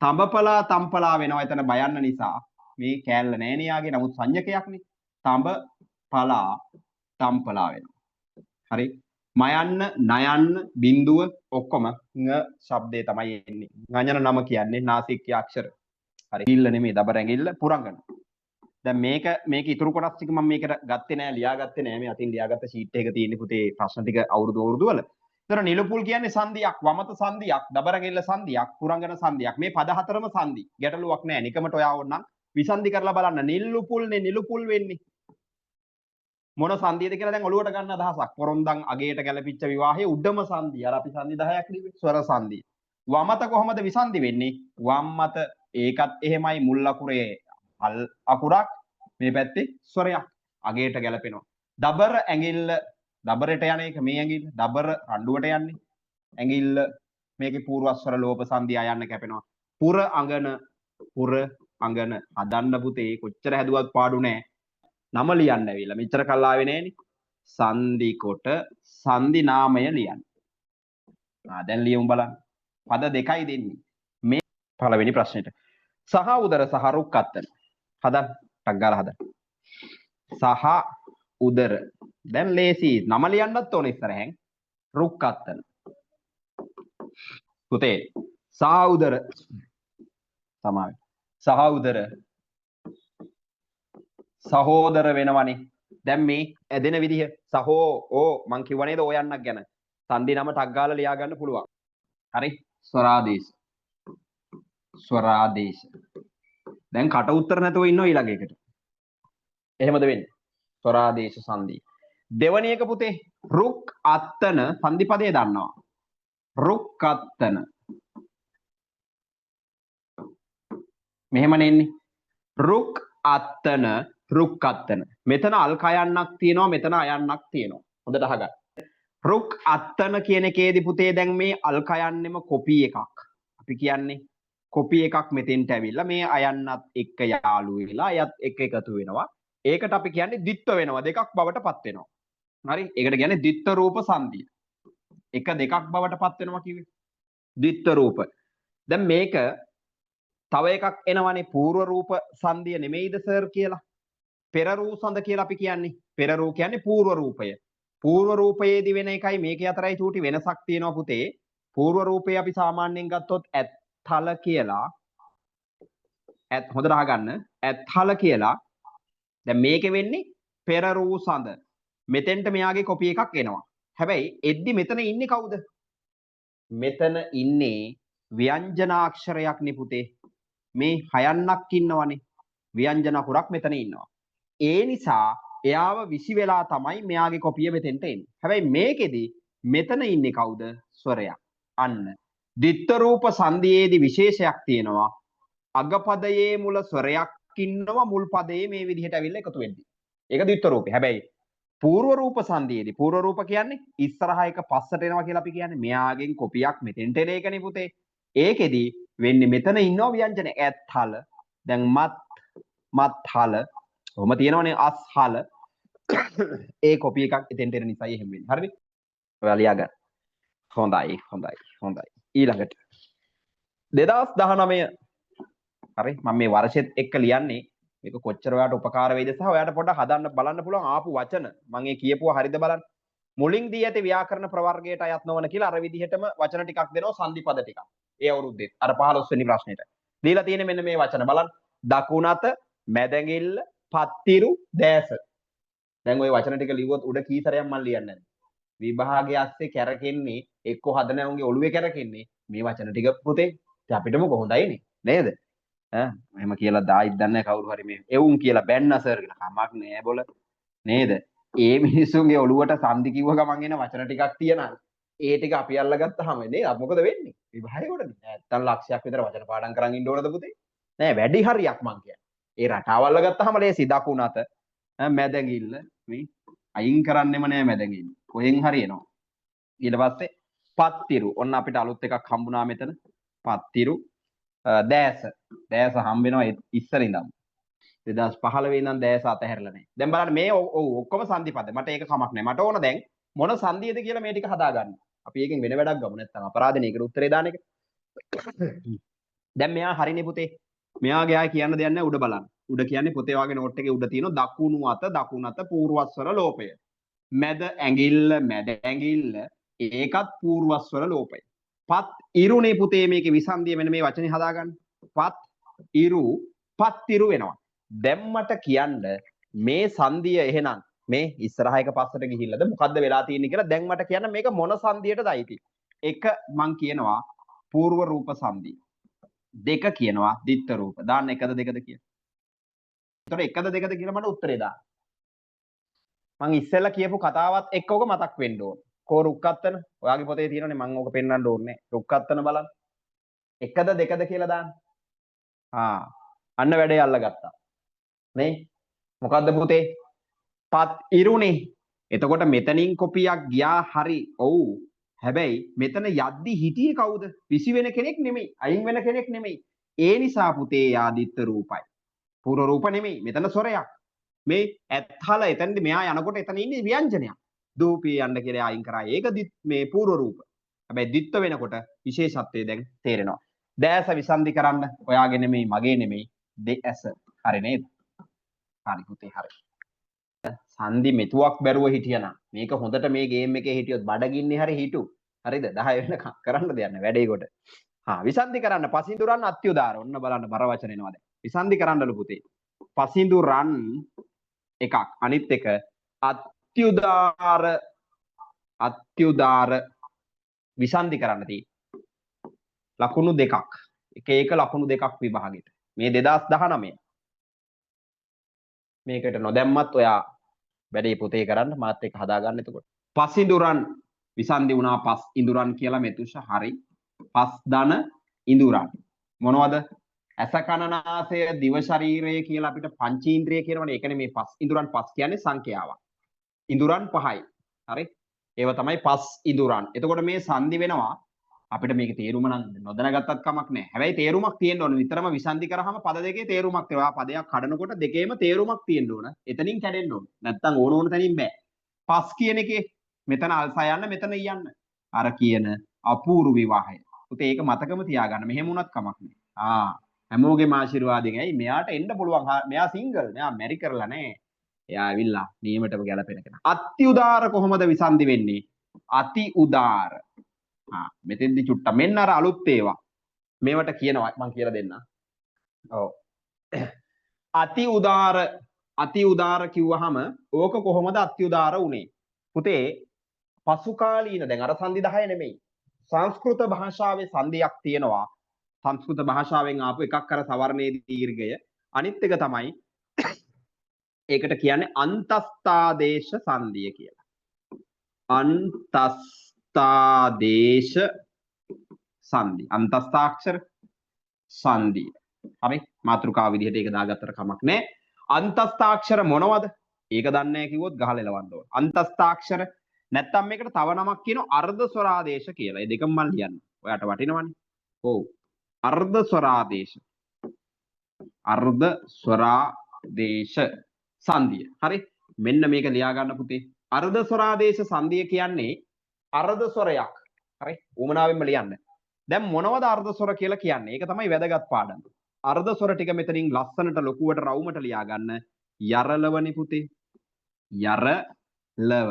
තඹපලා තම්පලා වෙනවා එතන බයන්න නිසා. මේ කෑල්ල නෑනේ යාගේ. නමුත් සංඥකයක්නේ. තඹ පලා තම්පලා වෙනවා. හරි. මයන්න නයන්න බිඳුව ඔක්කොම ං ශබ්දේ තමයි එන්නේ. ඥාන නම කියන්නේ නාසික අක්ෂර. හරි. ඉල්ල නෙමෙයි දබර ඇඟිල්ල පුරංගන. දැන් මේක ඉතුරු කොටස් ටික මම මේකට ගත්තේ නෑ ලියාගත්තේ නෑ මේ අතින් ලියාගත්ත ෂීට් එක තියෙන්නේ පුතේ ප්‍රශ්න ටික අවුරුදු වල. ඒතර නිලුපුල් කියන්නේ සංදියක්, වමත සංදියක්, දබර ඇඟිල්ල සංදියක්, පුරංගන සංදියක්. මේ පද හතරම සංදි. ගැටලුවක් නෑ. නිකමට ඔයා ඕනනම් විසන්දි කරලා බලන්න. නිලුපුල්නේ නිලුපුල් වෙන්නේ. මොන සංදියද කියලා දැන් ඔලුවට ගන්න අදහසක්. පොරොන්දන් අගේට ගැලපිච්ච විවාහයේ උඩම සංදිය. අර අපි සංදි 10ක් ලිව්වේ. ස්වර සංදිය. වමත කොහොමද විසන්දි වෙන්නේ? වම්මත ඒකත් එහෙමයි මුල් අකුරේ අල් අකුරක් මේ පැත්තේ ස්වරයක්. අගේට ගැලපෙනවා. දබර ඇඟිල්ල දබරට යන එක මේ ඇඟිල්ල. දබර රණ්ඩුවට යන්නේ. ඇඟිල්ල මේකේ පූර්වස්වර ලෝප සංදිය යන්න කැපෙනවා. පුර අඟන හදන්න පුතේ කොච්චර හැදුවත් පාඩු නෑ. නම ලියන්න ඇවිල්ලා මෙච්චර කල් ආවේ නෑනේ. සංදි කොට සංදි නාමය ලියන්න. දැන් ලියමු බලන්න. පද දෙකයි දෙන්නේ. මේ පළවෙනි ප්‍රශ්නෙට. සහ උදර සහ රුක් අත්තන. හදන්න. ටක් ගාලා හදන්න. සහ උදර. දැන් ලේසි. නම ලියන්නත් ඕනේ ඉස්සරහෙන්. රුක් අත්තන. පුතේ සහ උදර තමයි. සහ උදර සහෝදර වෙනවනේ. දැන් මේ ඇදෙන විදිහ සහෝ මං කිව්ව නේද ඔයන්නක් ගැන. සංදි නම ටක් ගාලා ලියා ගන්න පුළුවන්. හරි. ස්වරාදේශ. ස්වරාදේශ. දැන් කට උත්තර නැතුව ඉන්නවා ඊළඟ එකට. එහෙමද වෙන්නේ? ස්වරාදේශ සංදි. දෙවැනි එක පුතේ රුක් අත්තන සංදි පදේ දන්නවා. රුක් අත්තන. මෙහෙමනේ එන්නේ. රුක් අත්තන රුක් අත්තන. මෙතන අල් කයන්නක් තියෙනවා මෙතන අයන්නක් තියෙනවා. හොඳට අහගන්න. රුක් අත්තන කියන එකේදී පුතේ දැන් මේ අල් කයන්නෙම කොපි එකක්. අපි කියන්නේ කොපි එකක් මෙතෙන්ට ඇවිල්ලා මේ අයන්නත් එක්ක යාළු වෙලා අයත් එක්ක එකතු වෙනවා. ඒකට අපි කියන්නේ ද්විත්ව වෙනවා. දෙකක් බවට පත් වෙනවා. හරි. ඒකට කියන්නේ ද්විත්ව රූප සංදිය. එක දෙකක් බවට පත් වෙනවා කිව්වේ. ද්විත්ව රූප. දැන් මේක තව එකක් එනවනේ පූර්ව රූප සංදිය නෙමෙයිද සර් කියලා. පෙර රූ සඳ කියලා අපි කියන්නේ. පෙර රූ කියන්නේ පූර්ව රූපය. පූර්ව රූපයේදී වෙන එකයි මේකේ අතරයි චූටි වෙනසක් තියෙනවා පුතේ. පූර්ව රූපේ අපි සාමාන්‍යයෙන් ගත්තොත් ඇත්හල කියලා. හොඳට අහගන්න. ඇත්හල කියලා. දැන් මේකේ වෙන්නේ පෙර රූ සඳ. මෙතෙන්ට මෙයාගේ කොපි එකක් එනවා. හැබැයි එද්දි මෙතන ඉන්නේ කවුද? මෙතන ඉන්නේ ව්‍යංජනාක්ෂරයක් නේ පුතේ. මේ හයන්නක් ඉන්නවනේ. ව්‍යංජන අකුරක් මෙතන ඉන්නවා. ඒ නිසා එයාව විසි වෙලා තමයි මෙයාගේ කොපිය මෙතෙන්ට එන්නේ. හැබැයි මේකෙදි මෙතන ඉන්නේ කවුද? ස්වරයක්. අන්න. ද්විත්ව රූප සංදියේදී විශේෂයක් තියෙනවා. අගපදයේ මුල ස්වරයක් ඉන්නවා මුල් පදයේ මේ විදිහට ඇවිල්ලා එකතු වෙද්දී. ඒක ද්විත්ව රූපේ. හැබැයි පූර්ව රූප සංදියේදී පූර්ව රූප කියන්නේ ඉස්සරහා එක පස්සට එනවා කියලා අපි කියන්නේ. මෙයාගෙන් කොපියක් මෙතෙන්ට එන එකනේ පුතේ. ඒකෙදි වෙන්නේ මෙතන ඉන්නවා ව්‍යංජන ඇත්හල. දැන් මත්හල කොහොම තියෙනවනේ අස්හල. ඒ කොපි එකක් එතෙන්ට එන නිසායි එහෙම වෙන්නේ. හරිද? ඔයාලා ලියා ගන්න. හොඳයි. ඊළඟට 2019 හරි මම මේ වර්ෂෙත් එක්ක ලියන්නේ මේක කොච්චර ඔයාලට උපකාර වේද සහ ඔයාලට පොඩ්ඩක් හදන්න බලන්න පුළුවන් ආපු වචන මම ඒ කියපුවා හරිද බලන්න. මුලින් දී ඇති ව්‍යාකරණ ප්‍රවර්ගයට අයත් නොවන කියලා අර විදිහටම වචන ටිකක් දෙනවා සංදි පද ටිකක්. ඒ අවුරුද්දේ අර 15 වෙනි ප්‍රශ්නෙට. දීලා තියෙන්නේ මෙන්න මේ වචන බලන්න. දකුණත මැදඟිල්ල පත්තිරු දැස. දැන් ওই වචන ටික ලිව්වොත් උඩ කී සැරයක් මම ලියන්නේ නැද්ද? විභාගයේ ඇස්සේ කැරකෙන්නේ එක්ක හදනවුන්ගේ ඔළුවේ කැරකෙන්නේ මේ වචන ටික පුතේ. ඉතින් අපිටම කොහොඳයිනේ නේද? එහෙම කියලා දායිත් දන්නේ කවුරු හරි මේ එවුන් කියලා බැන්න සර් කියලා කමක් නෑ බොල නේද? ඒ මිනිස්සුන්ගේ ඔළුවට සංදි කිව්ව ගමන් එන වචන ටිකක් තියනවා. ඒ ටික අපි අල්ලගත්තාම නේ මොකද වෙන්නේ? විභාගයකටද? නැත්තම් ලක්ෂයක් විතර වචන පාඩම් කරන් ඉන්න ඕනද පුතේ? නෑ වැඩි හරියක් මං කියන්නේ. ඒ රටාව අල්ලගත්තාම ලේසි දකුණත මැදගිල්ල මේ අයින් කරන්නෙම නෑ මැදගිල්ල. කොහෙන් හරි එනවා. ඊට පස්සේ පත්තිරු. ඔන්න අපිට අලුත් එකක් හම්බුණා මෙතන. පත්තිරු දෑස. දෑස හම්බ වෙනවා ඉස්සර ඉඳන්. 2015 ඉඳන් දෑස අතහැරලා නැහැ. දැන් බලන්න මේ ඔක්කොම සංදි පද. මට ඒක කමක් නැහැ. මට ඕන දැන් මොන සංදියද කියලා මේ ටික හදාගන්න. අපි එකෙන් වෙන වැඩක් ගමු නැත්නම් අපරාධනේ ඒකට උත්තරේ දාන එක. දැන් මෙයා හරිනේ පුතේ. මෙයාගේ ආය කියන්න දෙයක් නැහැ උඩ බලන්න. උඩ කියන්නේ පොතේ වාගේ නෝට් එකේ උඩ තියෙන දකුණු අත පූර්වස්වර ලෝපය. මැද ඇඟිල්ල ඒකත් පූර්වස්වර ලෝපය. පත් ඉරුනේ පුතේ මේකේ විසන්දිය මෙන්න මේ වචනේ හදාගන්න. පත් ඉරු පත් ඉරු වෙනවා. දැන් මට කියන්න මේ සංදිය එහෙනම් මේ ඉස්සරහ එක පස්සට ගිහිල්ලාද මොකද්ද වෙලා තියෙන්නේ කියලා දැන් මට කියන්න මේක මොන සංදියටද අයිති. එක මං කියනවා పూర్ව රූප සංදිය. දෙක කියනවා දිත්ත රූප. දාන්න එකද දෙකද කියලා. ඒතර එකද දෙකද කියලා මට උත්තරේ දාන්න. මං ඉස්සෙල්ලා කියපු කතාවත් එක්ක ඔක මතක් වෙන්න ඕන. කෝ රුක්කත්තන ඔයාගේ පොතේ තියෙනනේ මං ඕක පෙන්වන්න ඕනේ. රුක්කත්තන බලන්න. එකද දෙකද කියලා දාන්න. අන්න වැඩේ අල්ලගත්තා. නේ මොකද්ද පුතේ? පත් ඉරුනේ. එතකොට මෙතනින් කොපියක් ගියා හරි. ඔව්. හැබැයි මෙතන යද්දි හිටියේ කවුද? විසි වෙන කෙනෙක් නෙමෙයි. අයින් වෙන කෙනෙක් නෙමෙයි. ඒ නිසා පුතේ ආදිත්ත රූපයි. පූර්ව රූප නෙමෙයි. මෙතන සොරයක්. මේ ඇත්හල එතනදී මෙයා යනකොට එතන ඉන්නේ ව්‍යංජනයක්. දූපී යන්න කියලා අයින් කරා. ඒක මේ පූර්ව රූප. හැබැයි දිත්ත වෙනකොට විශේෂත්වය දැන් තේරෙනවා. දැස විසන්ධි කරන්න ඔයාගේ නෙමෙයි මගේ නෙමෙයි දෙඇස. හරි නේද? හරි පුතේ හරි. සංදි මෙතුවක් බැරුව හිටියනම් මේක හොඳට මේ ගේම් එකේ හිටියොත් බඩගින්නේ හරි හිටු. හරිද? 10 වෙනකම් කරන්න දෙයක් නැහැ වැඩේ කොට. විසන්ධි කරන්න පසින්දුරන් අත්‍යුදාර. ඔන්න බලන්න බර වචන එනවා දැන්. විසන්ධි කරන්නලු පුතේ. පසින්දුරන් එකක් අනිත් එක අත්‍යුදාර විසන්ධි කරන්න තියෙන්නේ. ලකුණු දෙකක්. එක ලකුණු දෙකක් විභාගෙට. මේ 2019. මේකට නොදැම්මත් ඔයා වැඩේ පොතේ කරන්න මාත් එක්ක හදාගන්න එතකොට. පසින්දුරන් විසන්ධි වුණා පස් ඉඳුරන් කියලා මෙතුෂ හරි. පස් ධන ඉඳුරන්. මොනවද? ඇස කන නාසය දිව ශරීරය කියලා අපිට පංචීන්ද්‍රිය කියනවනේ. ඒකනේ මේ පස් ඉඳුරන් පස් කියන්නේ සංඛ්‍යාවක්. ඉඳුරන් පහයි. හරි? ඒව තමයි පස් ඉඳුරන්. එතකොට මේ සංදි වෙනවා අපිට මේක තේරුම නම් නොදැනගත්තත් කමක් නැහැ. හැබැයි තේරුමක් තියෙන්න ඕන. නිතරම විසන්ධි කරාම පද දෙකේ තේරුමක් තියෙනවා. පදයක් කඩනකොට දෙකේම තේරුමක් තියෙන්න ඕන. එතනින් කැඩෙන්න ඕන. නැත්තම් ඕන තැනින් බෑ. පස් කියන එකේ මෙතන අල්සා යන්න මෙතන යන්න. අර කියන අපූර්ව විවාහය. පුතේ ඒක මතකම තියාගන්න. මෙහෙම වුණත් කමක් නැහැ. හැමෝගේම ආශිර්වාදයෙන් ඇයි මෙයාට එන්න පුළුවන්. මෙයා සිංගල්. මෙයා මැරි කරලා නැහැ. එයා ඇවිල්ලා නියමටම ගැලපෙන කෙනා. අති උදාර කොහොමද විසන්ධි වෙන්නේ? අති උදාර. මෙතෙන්දි චුට්ට මෙන්න අර අලුත් ඒවා. මේවට කියනවා මම කියලා දෙන්න. ඔව්. අති උදාර කිව්වහම ඕක කොහොමද අති උදාර උනේ? පුතේ පසු කාලීන දැන් අර සංදි 10 නෙමෙයි. සංස්කෘත භාෂාවේ සංදියක් තියෙනවා. සංස්කෘත භාෂාවෙන් ආපු එකක් අර සවර්ණයේ දීර්ඝය. අනිත් එක තමයි ඒකට කියන්නේ අන්තස්ථාදේශ සංදිය කියලා. අන්තස්ථාදේශ සංදි. අන්තස්ථාක්ෂර සංදිය. හරි? මාතෘකාව විදිහට ඒක දාගත්තට කමක් නැහැ. අන්තස්ථාක්ෂර මොනවද? ඒක දන්නේ නැහැ කිව්වොත් ගහලා එලවන්න ඕන. අන්තස්ථාක්ෂර නැත්තම් මේකට තව නමක් කියනවා අර්ධ ස්වරාදේශ කියලා. මේ දෙකම මම ලියන්න. ඔයාට වටිනවනේ. ඔව්. අර්ධ ස්වරාදේශ. අර්ධ ස්වරාදේශ සංදිය. හරි? මෙන්න මේක ලියා ගන්න පුතේ. අර්ධ ස්වරාදේශ සංදිය කියන්නේ අර්ධ ස්වරයක්. හරි? උමනාවෙන්ම ලියන්න. දැන් මොනවද අර්ධ ස්වර කියලා කියන්නේ? ඒක තමයි වැදගත් පාඩම. අර්ධ ස්වර ටික මෙතනින් ලස්සනට ලොකුවට රවුමට ලියා ගන්න. යරලවනේ පුතේ. යරලව.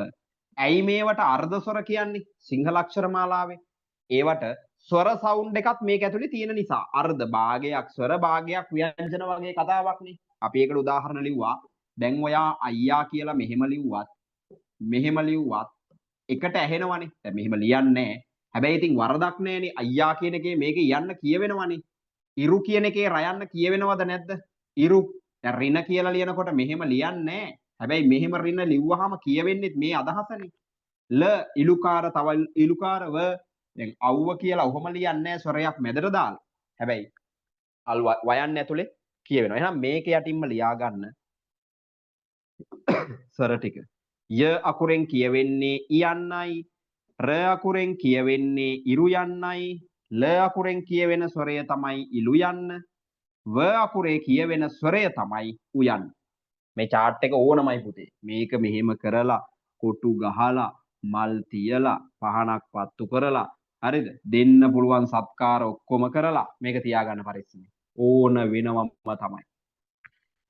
ඇයි මේවට අර්ධ ස්වර කියන්නේ? සිංහල අක්ෂර මාලාවේ. ඒවට ස්වර සවුන්ඩ් එකක් මේක ඇතුලේ තියෙන නිසා අර්ධ භාගයක් ස්වර භාගයක් ව්‍යංජන වගේ කතාවක් නේ. අපි ඒකට උදාහරණ ලිව්වා. දැන් ඔයා අයියා කියලා මෙහෙම ලිව්වත් එකට ඇහෙනවනේ. දැන් මෙහෙම ලියන්නේ නැහැ. හැබැයි ඉතින් වරදක් නැහැනේ. අයියා කියන එකේ මේකේ යන්න කියවෙනවනේ. ඉරු කියන එකේ රයන්න කියවෙනවද නැද්ද? ඉරු. දැන් රින කියලා ලියනකොට මෙහෙම ලියන්නේ නැහැ. හැබැයි මෙහෙම රින ලිව්වහම කියවෙන්නේ මේ අදහසනේ. ල ඉලුකාර තව ඉලුකාර ව දැන් අවුව කියලා ඔහොම ලියන්නේ නැහැ ස්වරයක් මැදට දාලා. හැබැයි අල් වයන්න ඇතුලේ කියවෙනවා. එහෙනම් මේක යටින්ම ලියා ගන්න. ස්වර ටික. ය අකුරෙන් කියවෙන්නේ ඉයන්නයි. ර අකුරෙන් කියවෙන්නේ ඉරු යන්නයි. ල අකුරෙන් කියවෙන ස්වරය තමයි ඉලු යන්න. ව අකුරේ කියවෙන ස්වරය තමයි උයන්න. මේ chart එක ඕනමයි පුතේ. මේක මෙහෙම කරලා කොටු ගහලා මල් තියලා පහනක් පත්තු කරලා හරිද? දෙන්න පුළුවන් සත්කාර ඔක්කොම කරලා මේක තියාගන්න පරිස්සමෙන්. ඕන වෙනවම තමයි.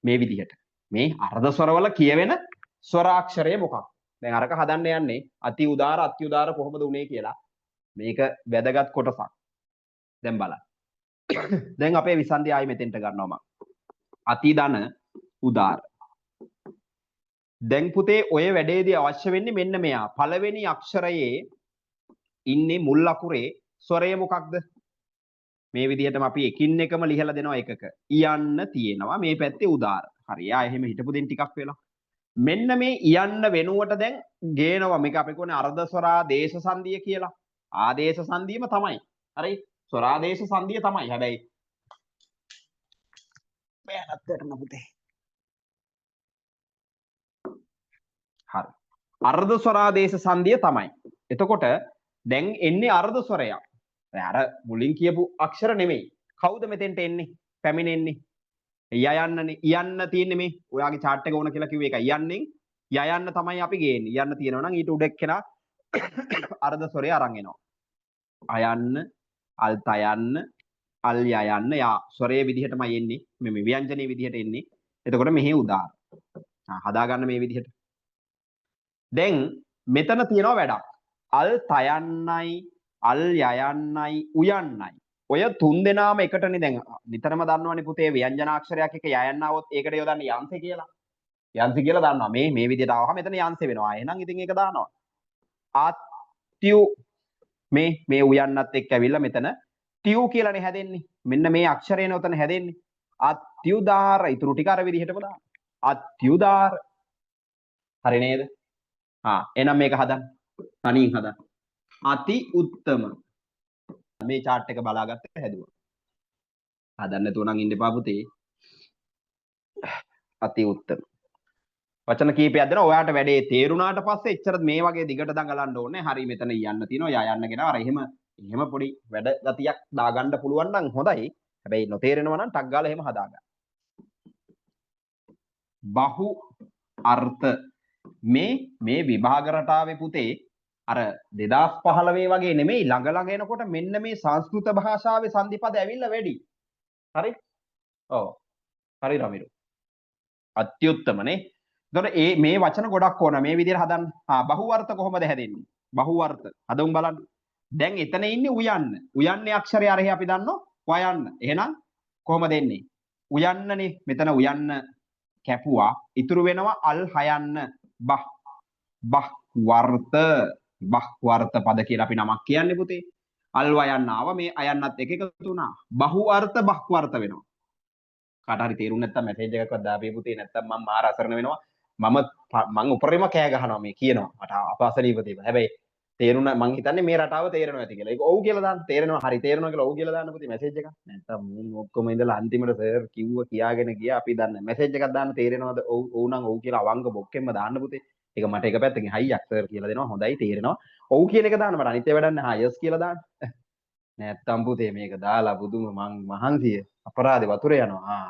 මේ විදිහට. මේ අර්ධ ස්වරවල කියවෙන ස්වරාක්ෂරය මොකක්ද? දැන් අරක හදන්න යන්නේ අති උදාර අත්‍යුදාර කොහොමද උනේ කියලා. මේක වැදගත් කොටසක්. දැන් බලන්න. දැන් අපේ විසන්ධි ආයි මෙතෙන්ට ගන්නවා මම. අති ධන උදාර. දැන් පුතේ ඔය වැඩේදී අවශ්‍ය වෙන්නේ මෙන්න මෙයා. පළවෙනි අක්ෂරයේ ඉන්නේ මුල් අකුරේ ස්වරය මොකක්ද? මේ විදිහටම අපි එකින් එකම ලිහලා දෙනවා එකක. ඉයන්න තියෙනවා මේ පැත්තේ උදාර. හරි. ආ එහෙම හිටපු දෙන් ටිකක් වෙලා. මෙන්න මේ ඉයන්න වෙනුවට දැන් ගේනවා මේක අපි කියන්නේ අර්ධ ස්වරා දේශ සංධිය කියලා. ආදේශ සංධියම තමයි. හරි. ස්වරාදේශ සංධිය තමයි. හැබැයි බෑනත් කරන පුතේ. හරි. අර්ධ ස්වරාදේශ සංධිය තමයි. එතකොට දැන් එන්නේ අර්ධ ස්වරයක්. අර මුලින් කියපු අක්ෂර නෙමෙයි. කවුද මෙතෙන්ට එන්නේ? පැමිණෙන්නේ. යයන්නනේ. යන්න තියෙන්නේ මේ. ඔයාගේ chart එක ඕන කියලා කිව්වේ ඒකයි. යන්නෙන් යයන්න තමයි අපි ගේන්නේ. යන්න තියෙනවා නම් ඊට උඩ එක්කෙනා අර්ධ ස්වරය අරන් එනවා. අයන්න, අල් තයන්න, අල් යයන්න. යා ස්වරයේ විදිහටමයි එන්නේ. මේ ව්‍යංජනයේ විදිහට එන්නේ. එතකොට මෙහි උදාර. හදා ගන්න මේ විදිහට. දැන් මෙතන තියෙනවා වැඩක්. අල් තයන්නයි, අල් යයන්නයි, උයන්නයි. ඔය තුන් දෙනාම එකටනේ දැන් නිතරම දන්නවනේ පුතේ ව්‍යංජනාක්ෂරයක් එක යයන්න આવොත් ඒකට යොදන්නේ යන්සේ කියලා. යන්සේ කියලා දන්නවා. මේ විදිහට ආවහම මෙතන යන්සේ වෙනවා. එහෙනම් ඉතින් ඒක දානවා. ආත්‍යු මේ උයන්නත් එක්ක ඇවිල්ලා මෙතන ටියු කියලානේ හැදෙන්නේ. මෙන්න මේ අක්ෂරයනේ උතන හැදෙන්නේ. අත්‍යුදාර. ඊටු ටික අර විදිහටම දාන්න. අත්‍යුදාර. හරි නේද? එහෙනම් මේක හදන්න. තනියෙන් හදන්න. අති උත්තම. මේ chart එක බලාගත්ත හැදුවා. හදන්න නැතුව නම් ඉන්න එපා පුතේ. අති උත්තම. වචන කීපයක් දෙනවා. ඔයාට වැඩේ තේරුණාට පස්සේ එච්චර මේ වගේ දිගට දඟලන්න ඕනේ. හරි මෙතන යන්න තියෙනවා. යන්න ගෙනා අර එහෙම පොඩි වැඩ ගතියක් දාගන්න පුළුවන් නම් හොඳයි. හැබැයි නොතේරෙනවා නම් ටක් ගාලා එහෙම හදාගන්න. බහු අර්ථ මේ විභාග රටාවේ පුතේ අර 2015 වගේ නෙමෙයි ළඟ එනකොට මෙන්න මේ සංස්කෘත භාෂාවේ සංදිපද ඇවිල්ලා වැඩි. හරි? ඔව්. හරි රමිරු. අත්‍යුත්තමනේ. එතකොට මේ වචන ගොඩක් ඕන මේ විදිහට හදන්න. බහු අර්ථ කොහොමද හැදෙන්නේ? බහු අර්ථ. හදමු බලන්න. දැන් එතන ඉන්නේ උයන්න. උයන්නේ අක්ෂරය අර අපි දන්නෝ වයන්න. එහෙනම් කොහොමද එන්නේ? උයන්නනේ. මෙතන උයන්න කැපුවා. ඉතුරු වෙනවා අල් හයන්න. බහ වර්ත පද කියලා අපි නමක් කියන්නේ පුතේ. අල් වයන්න ආව මේ අයන්නත් එක එකතු වුණා. බහු අර්ථ බහ්වර්ත වෙනවා. කාට හරි තේරුම් නැත්තම් මැසේජ් එකක්වත් දාපේ පුතේ නැත්තම් මම මාර අසරණ වෙනවා. මම උපරිම කෑ ගහනවා මේ කියනවා. මට අපසලීව තියෙනවා. හැබැයි තේරුණා මං හිතන්නේ මේ රටාව තේරෙනවා ඇති කියලා. ඒක ඔව් කියලා දාන්න. තේරෙනවා හරි තේරෙනවා කියලා ඔව් කියලා දාන්න පුතේ මැසේජ් එකක්. නැත්තම් මුන් ඔක්කොම ඉඳලා අන්තිමට සර් කිව්ව කියාගෙන ගියා අපි දන්නේ. මැසේජ් එකක් දාන්න තේරෙනවද? ඔව් නම් ඔව් කියලා අවංග බොක්කෙන්ම දාන්න පුතේ. ඒක මට එක පැත්තකින් හයියක් සර් කියලා දෙනවා. හොඳයි තේරෙනවා. ඔව් කියන එක දාන්න මට අනිත් ඒවා වැඩක් නැහැ. යස් කියලා දාන්න. නැත්තම් පුතේ මේක දාලා බුදුම මං මහන්සිය අපරාධේ වතුරේ යනවා.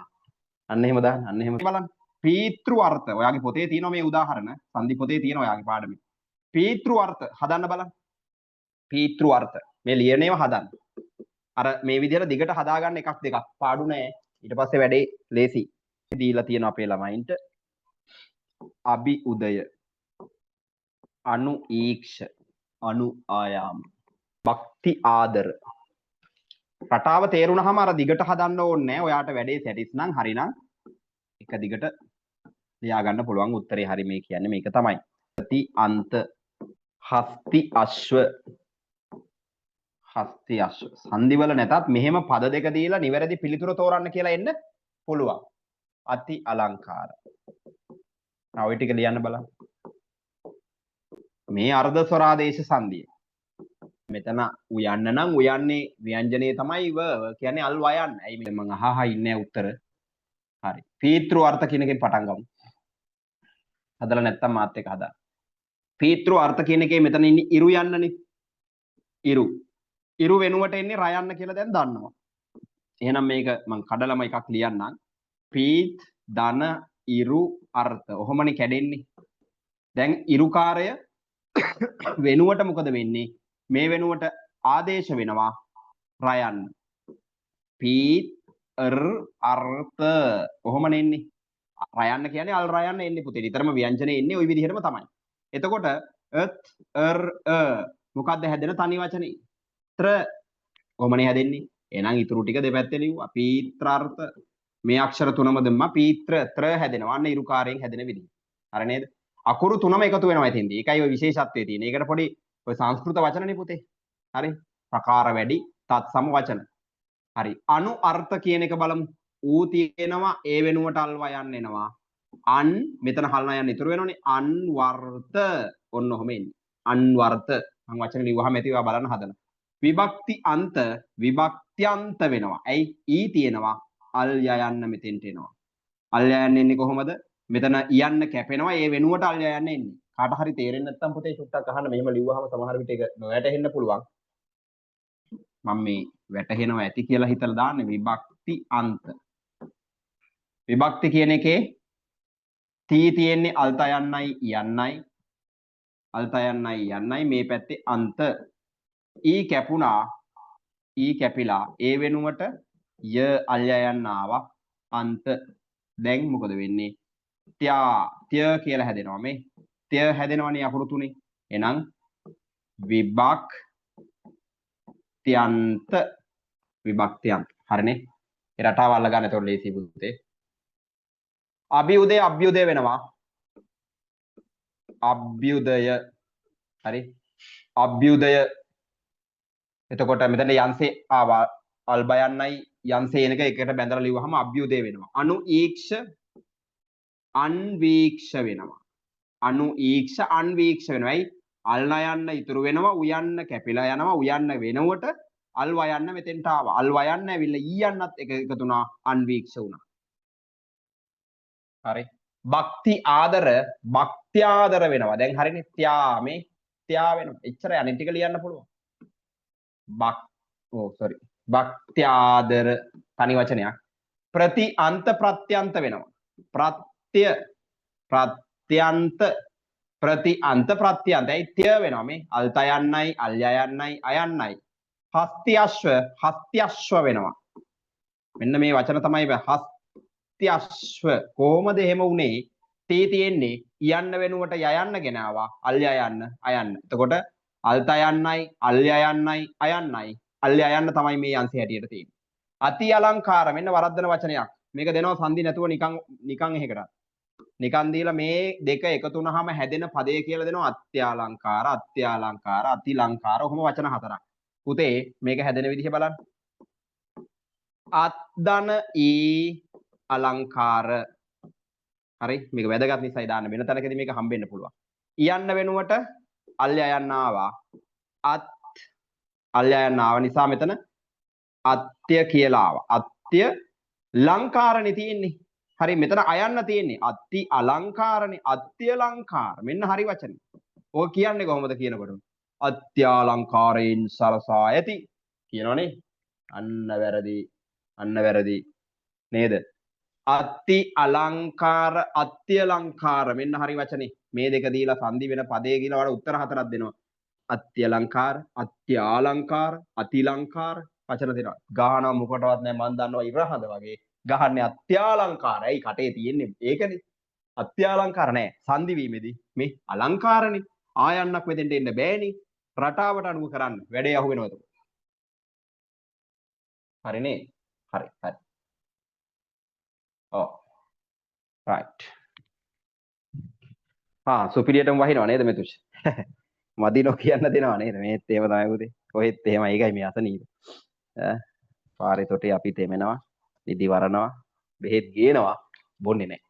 අන්න එහෙම දාන්න. අන්න එහෙම බලන්න. පීතෘ අර්ථ. ඔයාගේ පොතේ තියෙනවා මේ උදාහරණ. සංදි පොතේ තියෙනවා ඔයාගේ පාඩමේ. පීතෘ අර්ථ හදන්න බලන්න. පීතෘ අර්ථ. මේ ලියන ඒවා හදන්න. අර මේ විදිහට දිගට හදාගන්න එකක් දෙකක් පාඩු නෑ. ඊට පස්සේ වැඩේ ලේසි. දීලා තියෙනවා අපේ ළමයින්ට. අභි උදය. අනු ඊක්ෂ. අනු ආයාම. භක්ති ආදර. රටාව තේරුණාම අර දිගට හදන්න ඕනේ නෑ. ඔයාට වැඩේ සැටිස් නම් හරිනම් එක දිගට ලියා ගන්න පුළුවන් උත්තරේ හරි මේ කියන්නේ මේක තමයි. ප්‍රති අන්ත හස්ති අශ්ව සංදිවල නැතත් මෙහෙම පද දෙක දීලා නිවැරදි පිළිතුර තෝරන්න කියලා එන්න පුළුවන්. අති අලංකාර. ඔය ටික ලියන්න බලන්න. මේ අර්ධ ස්වරාදේශ සංදිය. මෙතන උයන්න නම් උයන්නේ ව්‍යංජනේ තමයි කියන්නේ අල් වයන්න. ඇයි මම අහහා ඉන්නේ උත්තර. හරි. පීතෘ අර්ථ කියන එකෙන් පටන් ගමු. හදලා නැත්තම් මාත් එක හදා. පීතෘ අර්ථ කියන එකේ මෙතන ඉන්නේ ඉරු යන්නනේ. ඉරු. ඉරු වෙනුවට එන්නේ රය යන්න කියලා දැන් දන්නවා. එහෙනම් මේක මම කඩලම එකක් ලියන්නම්. පීත් ධන ඉරු අර්ථ. ඔහොමනේ කැඩෙන්නේ. දැන් ඉරුකාරය වෙනුවට මොකද වෙන්නේ? මේ වෙනුවට ආදේශ වෙනවා රය යන්න. පීත් අර්ථ. ඔහොමනේ එන්නේ. රය යන්න කියන්නේ අල් රය යන්න එන්නේ පුතේ. නිතරම ව්‍යංජනේ එන්නේ ওই විදිහටම තමයි. එතකොට මොකක්ද හැදෙන තනි වචනේ? ත්‍ර. කොහොමනේ හැදෙන්නේ? එහෙනම් ඊටු ටික දෙපැත්තේ ලියුවා. පීත්‍රාර්ථ. මේ අක්ෂර තුනම දැම්මා පීත්‍ර ත්‍ර හැදෙනවා. අන්න ඉරුකාරයෙන් හැදෙන විදිහ. හරි නේද? අකුරු තුනම එකතු වෙනවා ඉතින්දී. ඒකයි ඔය විශේෂත්වයේ තියෙන්නේ. ඒකට පොඩි ඔය සංස්කෘත වචනනේ පුතේ. හරි? ප්‍රකාර වැඩි තත්සම වචන. හරි. අනු අර්ථ කියන එක බලමු. ඌ තියෙනවා ඒ වෙනුවට අල්වා යන්න එනවා. අන් මෙතන හල්නා යන්න ඉතුරු වෙනෝනේ. අන්වර්ථ. ඔන්න ඔහම එන්නේ. අන්වර්ථ. මම වචන ලිව්වහම ඇති ඒවා බලන්න හදන. විභක්ති අන්ත විභක්ත්‍යන්ත වෙනවා. ඇයි? ඊ තියෙනවා. අල් යන්න මෙතෙන්ට එනවා. අල් යන්න එන්නේ කොහොමද? මෙතන යන්න කැපෙනවා. ඒ වෙනුවට අල් යන්න එන්නේ. කාට හරි තේරෙන්නේ නැත්නම් පුතේ චුට්ටක් අහන්න. මෙහෙම ලිව්වහම සමහර විට ඒක නොවැටහෙන්න පුළුවන්. මම මේ වැටහෙනවා ඇති කියලා හිතලා දාන්නේ විභක්ති අන්ත. විභක්ති කියන එකේ තී තියෙන්නේ අල්ත යන්නයි යන්නයි. අල්ත යන්නයි යන්නයි මේ පැත්තේ අන්ත. ඊ කැපුණා. ඊ කැපිලා ඒ වෙනුවට ය අල්ය යන්න ආවා. අන්ත. දැන් මොකද වෙන්නේ? ත්‍ය කියලා හැදෙනවා මේ. ත්‍ය හැදෙනවනේ අකුරු තුනේ. එහෙනම් විභක්ත්‍යන්ත විභක්ත්‍යන්ත. හරිනේ? ඒ රටාව අල්ල ගන්න. එතකොට ලේසි පුතේ. අභ්‍යුදය අභ්‍යුදය වෙනවා. අභ්‍යුදය. හරි? අභ්‍යුදය. එතකොට මෙතන යන්සේ ආවා අල් බයන්නයි යන්සේ එනක එකට බැඳලා ලිව්වහම අභ්‍යුදය වෙනවා. අනු ඊක්ෂ අන්වීක්ෂ වෙනවා. අනු ඊක්ෂ අන්වීක්ෂ වෙනවා. ඇයි? අල් නයන්න ඉතුරු වෙනවා. උයන්න කැපිලා යනවා. උයන්න වෙනකොට අල් වයන්න මෙතෙන්ට ආවා. අල් වයන්න ඇවිල්ලා ඊ යන්නත් එක එකතු වුණා. අන්වීක්ෂ වුණා. හරි. භක්ති ආදර භක්ත්‍යාදර වෙනවා. දැන් හරිනේ. ත්‍යා මේ ත්‍යා වෙනවා. එච්චරයි අනිත් ටික ලියන්න පුළුවන්. භක්ත්‍යාදර තනි වචනයක්. ප්‍රති අන්ත ප්‍රත්‍යන්ත වෙනවා. ප්‍රත්‍යන්ත ප්‍රති අන්ත ප්‍රත්‍යන්ත. ඒ ත්‍ය වෙනවා මේ අල්ත යන්නයි අල්ය යන්නයි අයන්නයි. හස්ත්‍යශ්ව වෙනවා. මෙන්න මේ වචන තමයි හස්ත්‍යශ්ව. කොහොමද එහෙම වුනේ? තී තියෙන්නේ යන්න වෙනුවට යයන්න ගෙනාවා. අල්ය යන්න අයන්න. එතකොට අල්ත යන්නයි අල්ය යන්නයි අයන්නයි. අල්ය යන්න තමයි මේ අංශය හැටියට තියෙන්නේ. අති අලංකාර මෙන්න වරද්දන වචනයක්. මේක දෙනවා සංදි නැතුව නිකන් එහෙකට. නිකන් දීලා මේ දෙක එකතු වුනහම හැදෙන පදේ කියලා දෙනවා අත්‍යාලංකාර අත්‍යාලංකාර අතිලංකාර. ඔහොම වචන හතරක්. පුතේ මේක හැදෙන විදිහ බලන්න. අත්දන ඊ අලංකාර. හරි මේක වැදගත් නිසායි දාන්න. වෙන තැනකදී මේක හම්බෙන්න පුළුවන්. යන්න වෙනුවට අල්ය යන්න ආවා. අල්ය යන්න ආව නිසා මෙතන අත්‍ය කියලා ආවා. අත්‍ය ලංකාරනේ තියෙන්නේ. හරි මෙතන අයන්න තියෙන්නේ. අති අලංකාරනේ. අත්‍ය ලංකාර. මෙන්න හරි වචනේ. ඔය කියන්නේ කොහොමද කියනකොට? අත්‍යාලංකාරයෙන් සරසා ඇති කියනවනේ. අන්න වැරදි. අන්න වැරදි. නේද? අති අලංකාර අත්‍ය ලංකාර මෙන්න හරි වචනේ. මේ දෙක දීලා සංදි වෙන පදේ කියලා වල උත්තර හතරක් දෙනවා. අත්‍ය ලංකාර අත්‍යාලංකාර අතිලංකාර වචන දෙනවා. ගානවා මොකටවත් නැහැ. මම දන්නවා ඉරහඳ වගේ ගහන්නේ අත්‍යාලංකාර. ඇයි කටේ තියෙන්නේ ඒකනේ. අත්‍යාලංකාර නෑ. සංදි වීමේදී මේ අලංකාරනේ. ආයන්නක් වෙදෙන්න එන්න බෑනේ. රටාවට අනුව කරන්න. වැඩේ අහු වෙනවද? හරිනේ. හරි. ඔව්. right. සුපිරියටම වහිනවා නේද මෙතුෂ්? මදිනෝ කියන්න දෙනවා නේද? මේත් එහෙම තමයි පුතේ. කොහෙත් එහෙම ඒකයි මේ අසනීප. පාරේ තොටේ අපි තෙමෙනවා. නිදි වරනවා. බෙහෙත් ගේනවා. බොන්නේ නැහැ.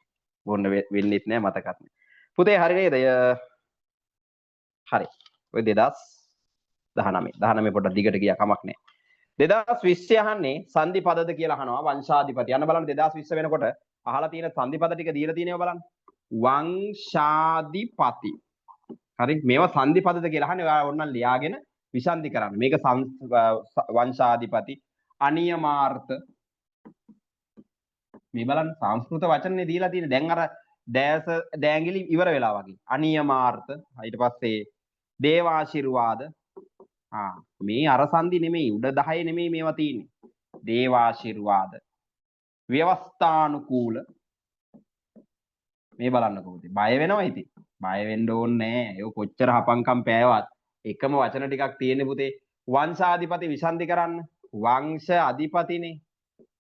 බොන්න වෙන්නෙත් නැහැ මතකත් නැහැ. පුතේ හරි නේද? හරි. ඔය 2019 පොඩ්ඩක් දිගට ගියා කමක් නැහැ. 2020 අහන්නේ සංදි පදද කියලා අහනවා. වංශාධිපති. යන්න බලන්න 2020 වෙනකොට අහලා තියෙන සංදි පද ටික දීලා තියෙනව බලන්න. වංශාධිපති. හරි මේවා සංදි පදද කියලා අහන්නේ. ඔයාලා ඕනනම් ලියාගෙන විසන්ධි කරන්න. මේක වංශාධිපති අනියමාර්ථ මේ බලන්න සංස්කෘත වචනනේ දීලා තියෙන්නේ. දැන් අර දැස දෑංගිලි ඉවර වෙලා වගේ. අනියමාර්ථ ඊට පස්සේ දේවාශිර්වාද. මේ අර සංදි නෙමෙයි උඩ 10 නෙමෙයි මේවා තියෙන්නේ. දේවාශිර්වාද ව්‍යවස්ථානුකූල මේ බලන්නකෝ පුතේ. බය වෙනවා ඉතින්. බය වෙන්න ඕනේ නෑ. ඒක කොච්චර හපංකම් පෑවත් එකම වචන ටිකක් තියෙන්නේ පුතේ. වංශාධිපති විසන්ධි කරන්න. වංශ අධිපතිනේ.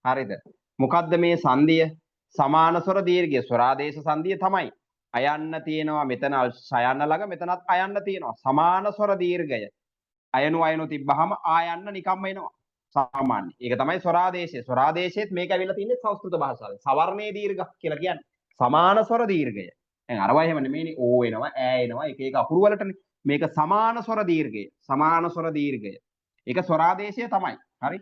හරිද? මොකද්ද මේ සංදිය? සමාන ස්වර දීර්ඝය. ස්වරාදේශ සංදිය තමයි. අයන්න තියෙනවා මෙතන සයන්න ළඟ මෙතනත් අයන්න තියෙනවා. සමාන ස්වර දීර්ඝය. අයනු තිබ්බහම ආයන්න නිකම්ම එනවා. සාමාන්‍ය. ඒක තමයි ස්වරාදේශය. ස්වරාදේශයේත් මේක ඇවිල්ලා තින්නේ සංස්කෘත භාෂාවෙන්. සවර්ණයේ දීර්ඝ කියලා කියන්නේ. සමාන ස්වර දීර්ඝය. දැන් අරවා එහෙම නෙමෙයිනේ. ඕ එනවා, ඈ එනවා, එක එක අකුරු වලටනේ. මේක සමාන ස්වර දීර්ඝය. සමාන ස්වර දීර්ඝය. ඒක ස්වරාදේශය තමයි. හරි?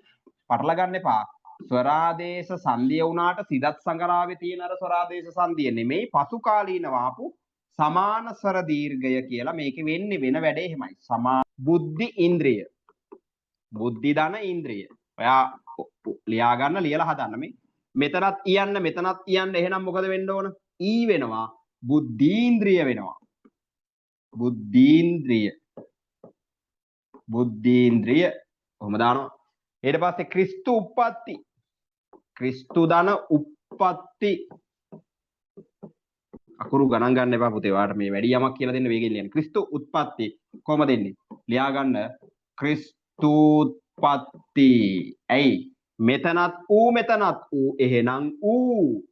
පටල ගන්න එපා. ස්වරාදේශ සංධිය වුණාට සිදත් සංගරාවේ තියෙන අර ස්වරාදේශ සංධිය නෙමෙයි පසු කාලීනව ආපු සමාන ස්වර දීර්ඝය කියලා මේකේ වෙන්නේ වෙන වැඩේ එහෙමයි. බුද්ධි ඉන්ද්‍රිය. බුද්ධි දන ඉන්ද්‍රිය. ඔයා ලියා ගන්න ලියලා හදන්න මේ. මෙතනත් කියන්න මෙතනත් කියන්න එහෙනම් මොකද වෙන්න ඕන? ඊ වෙනවා. බුද්ධීන්ද්‍රිය වෙනවා. බුද්ධීන්ද්‍රිය. බුද්ධීන්ද්‍රිය. කොහොම දානවා? ඊට පස්සේ ක්‍රිස්තු උප්පත්ති. ක්‍රිස්තු දන උප්පත්ති. අකුරු ගණන් ගන්න එපා පුතේ. ඔයාලට මේ වැඩි යමක් කියලා දෙන්න වේගෙන් ලියන්න. ක්‍රිස්තු උත්පත්ති කොහොමද එන්නේ? ලියා ගන්න ක්‍රිස්තුත්පත්ති. ඇයි? මෙතනත් ඌ මෙතනත් ඌ එහෙනම් ඌ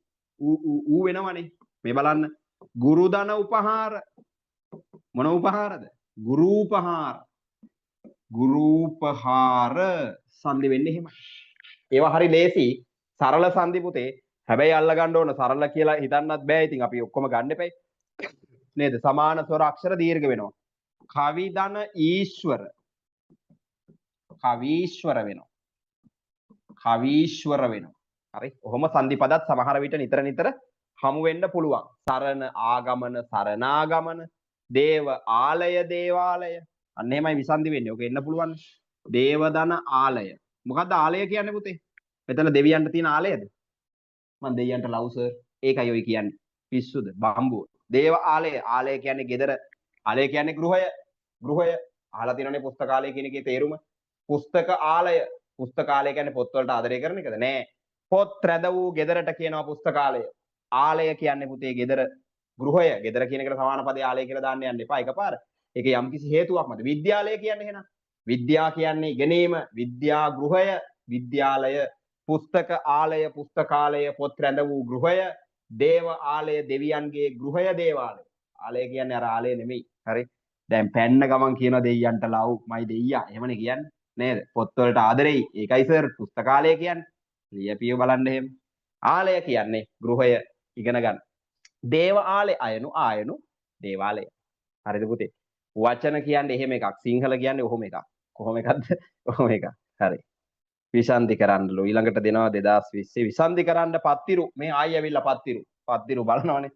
වෙනවනේ. මේ බලන්න. ගුරු දන උපහාර. මොන උපහාරද? ගුරූපහාර. ගුරූපහාර සංදි වෙන්නේ එහෙමයි. ඒවා හරි ලේසි සරල සංදි පුතේ. හැබැයි අල්ල ගන්න ඕන සරල කියලා හිතන්නත් බෑ. ඉතින් අපි ඔක්කොම ගන්න එපයි. නේද? සමාන ස්වර අක්ෂර දීර්ඝ වෙනවා. කවි දන ඊශ්වර. කවීශ්වර වෙනවා. කවීශ්වර වෙනවා. හරි? ඔහොම සංදි පදත් සමහර විට නිතර හමු වෙන්න පුළුවන්. සරණ ආගමන සරණාගමන. දේව ආලය දේවාලය. අන්න එහෙමයි විසන්දි වෙන්නේ. ඔක එන්න පුළුවන්. දේව දන ආලය. මොකද්ද ආලය කියන්නේ පුතේ? මෙතන දෙවියන්ට තියෙන ආලයද? මම දෙවියන්ට ලව් සර්. ඒකයි ඔය කියන්නේ. පිස්සුද? බම්බුව. දේව ආලය. ආලය කියන්නේ ගෙදර. ආලය කියන්නේ ගෘහය. ගෘහය. අහලා තියෙනනේ පුස්තකාලය කියන එකේ තේරුම. පුස්තක ආලය. පුස්තකාලය කියන්නේ පොත් වලට ආදරය කරන එකද? නෑ. පොත් රැඳ වූ ගෙදරට කියනවා පුස්තකාලය. ආලය කියන්නේ පුතේ ගෙදර. ගෘහය. ගෙදර කියන එකට සමාන පදේ ආලය කියලා දාන්න යන්න එපා එකපාර. ඒක යම්කිසි හේතුවක් මත. විද්‍යාලය කියන්නේ එහෙනම්. විද්‍යා කියන්නේ ඉගෙනීම. විද්‍යා ගෘහය. විද්‍යාලය. පුස්තක ආලය. පුස්තකාලය. පොත් රැඳ වූ ගෘහය. දේව ආලය. දෙවියන්ගේ ගෘහය දේවාලය. ආලය කියන්නේ අර ආලය නෙමෙයි. හරි? දැන් පැන්න ගමන් කියන දෙයියන්ට ලව් මයි දෙයියා. එහෙමනේ කියන්නේ. නේද? පොත් වලට ආදරෙයි. ඒකයි සර් පුස්තකාලය කියන්නේ. ලියපිය බලන්න එහෙම. ආලය කියන්නේ ගෘහය ඉගෙන ගන්න. දේව ආලය ආයනු දේවාලය. හරිද පුතේ? වචන කියන්නේ එහෙම එකක්. සිංහල කියන්නේ ඔහොම එකක්. කොහොම එකක්ද? ඔහොම එකක්. හරි. විසන්ධි කරන්නලු ඊළඟට දෙනවා 2020 විසන්ධි කරන්න පත්තිරු මේ ආයි ඇවිල්ලා පත්තිරු බලනවනේ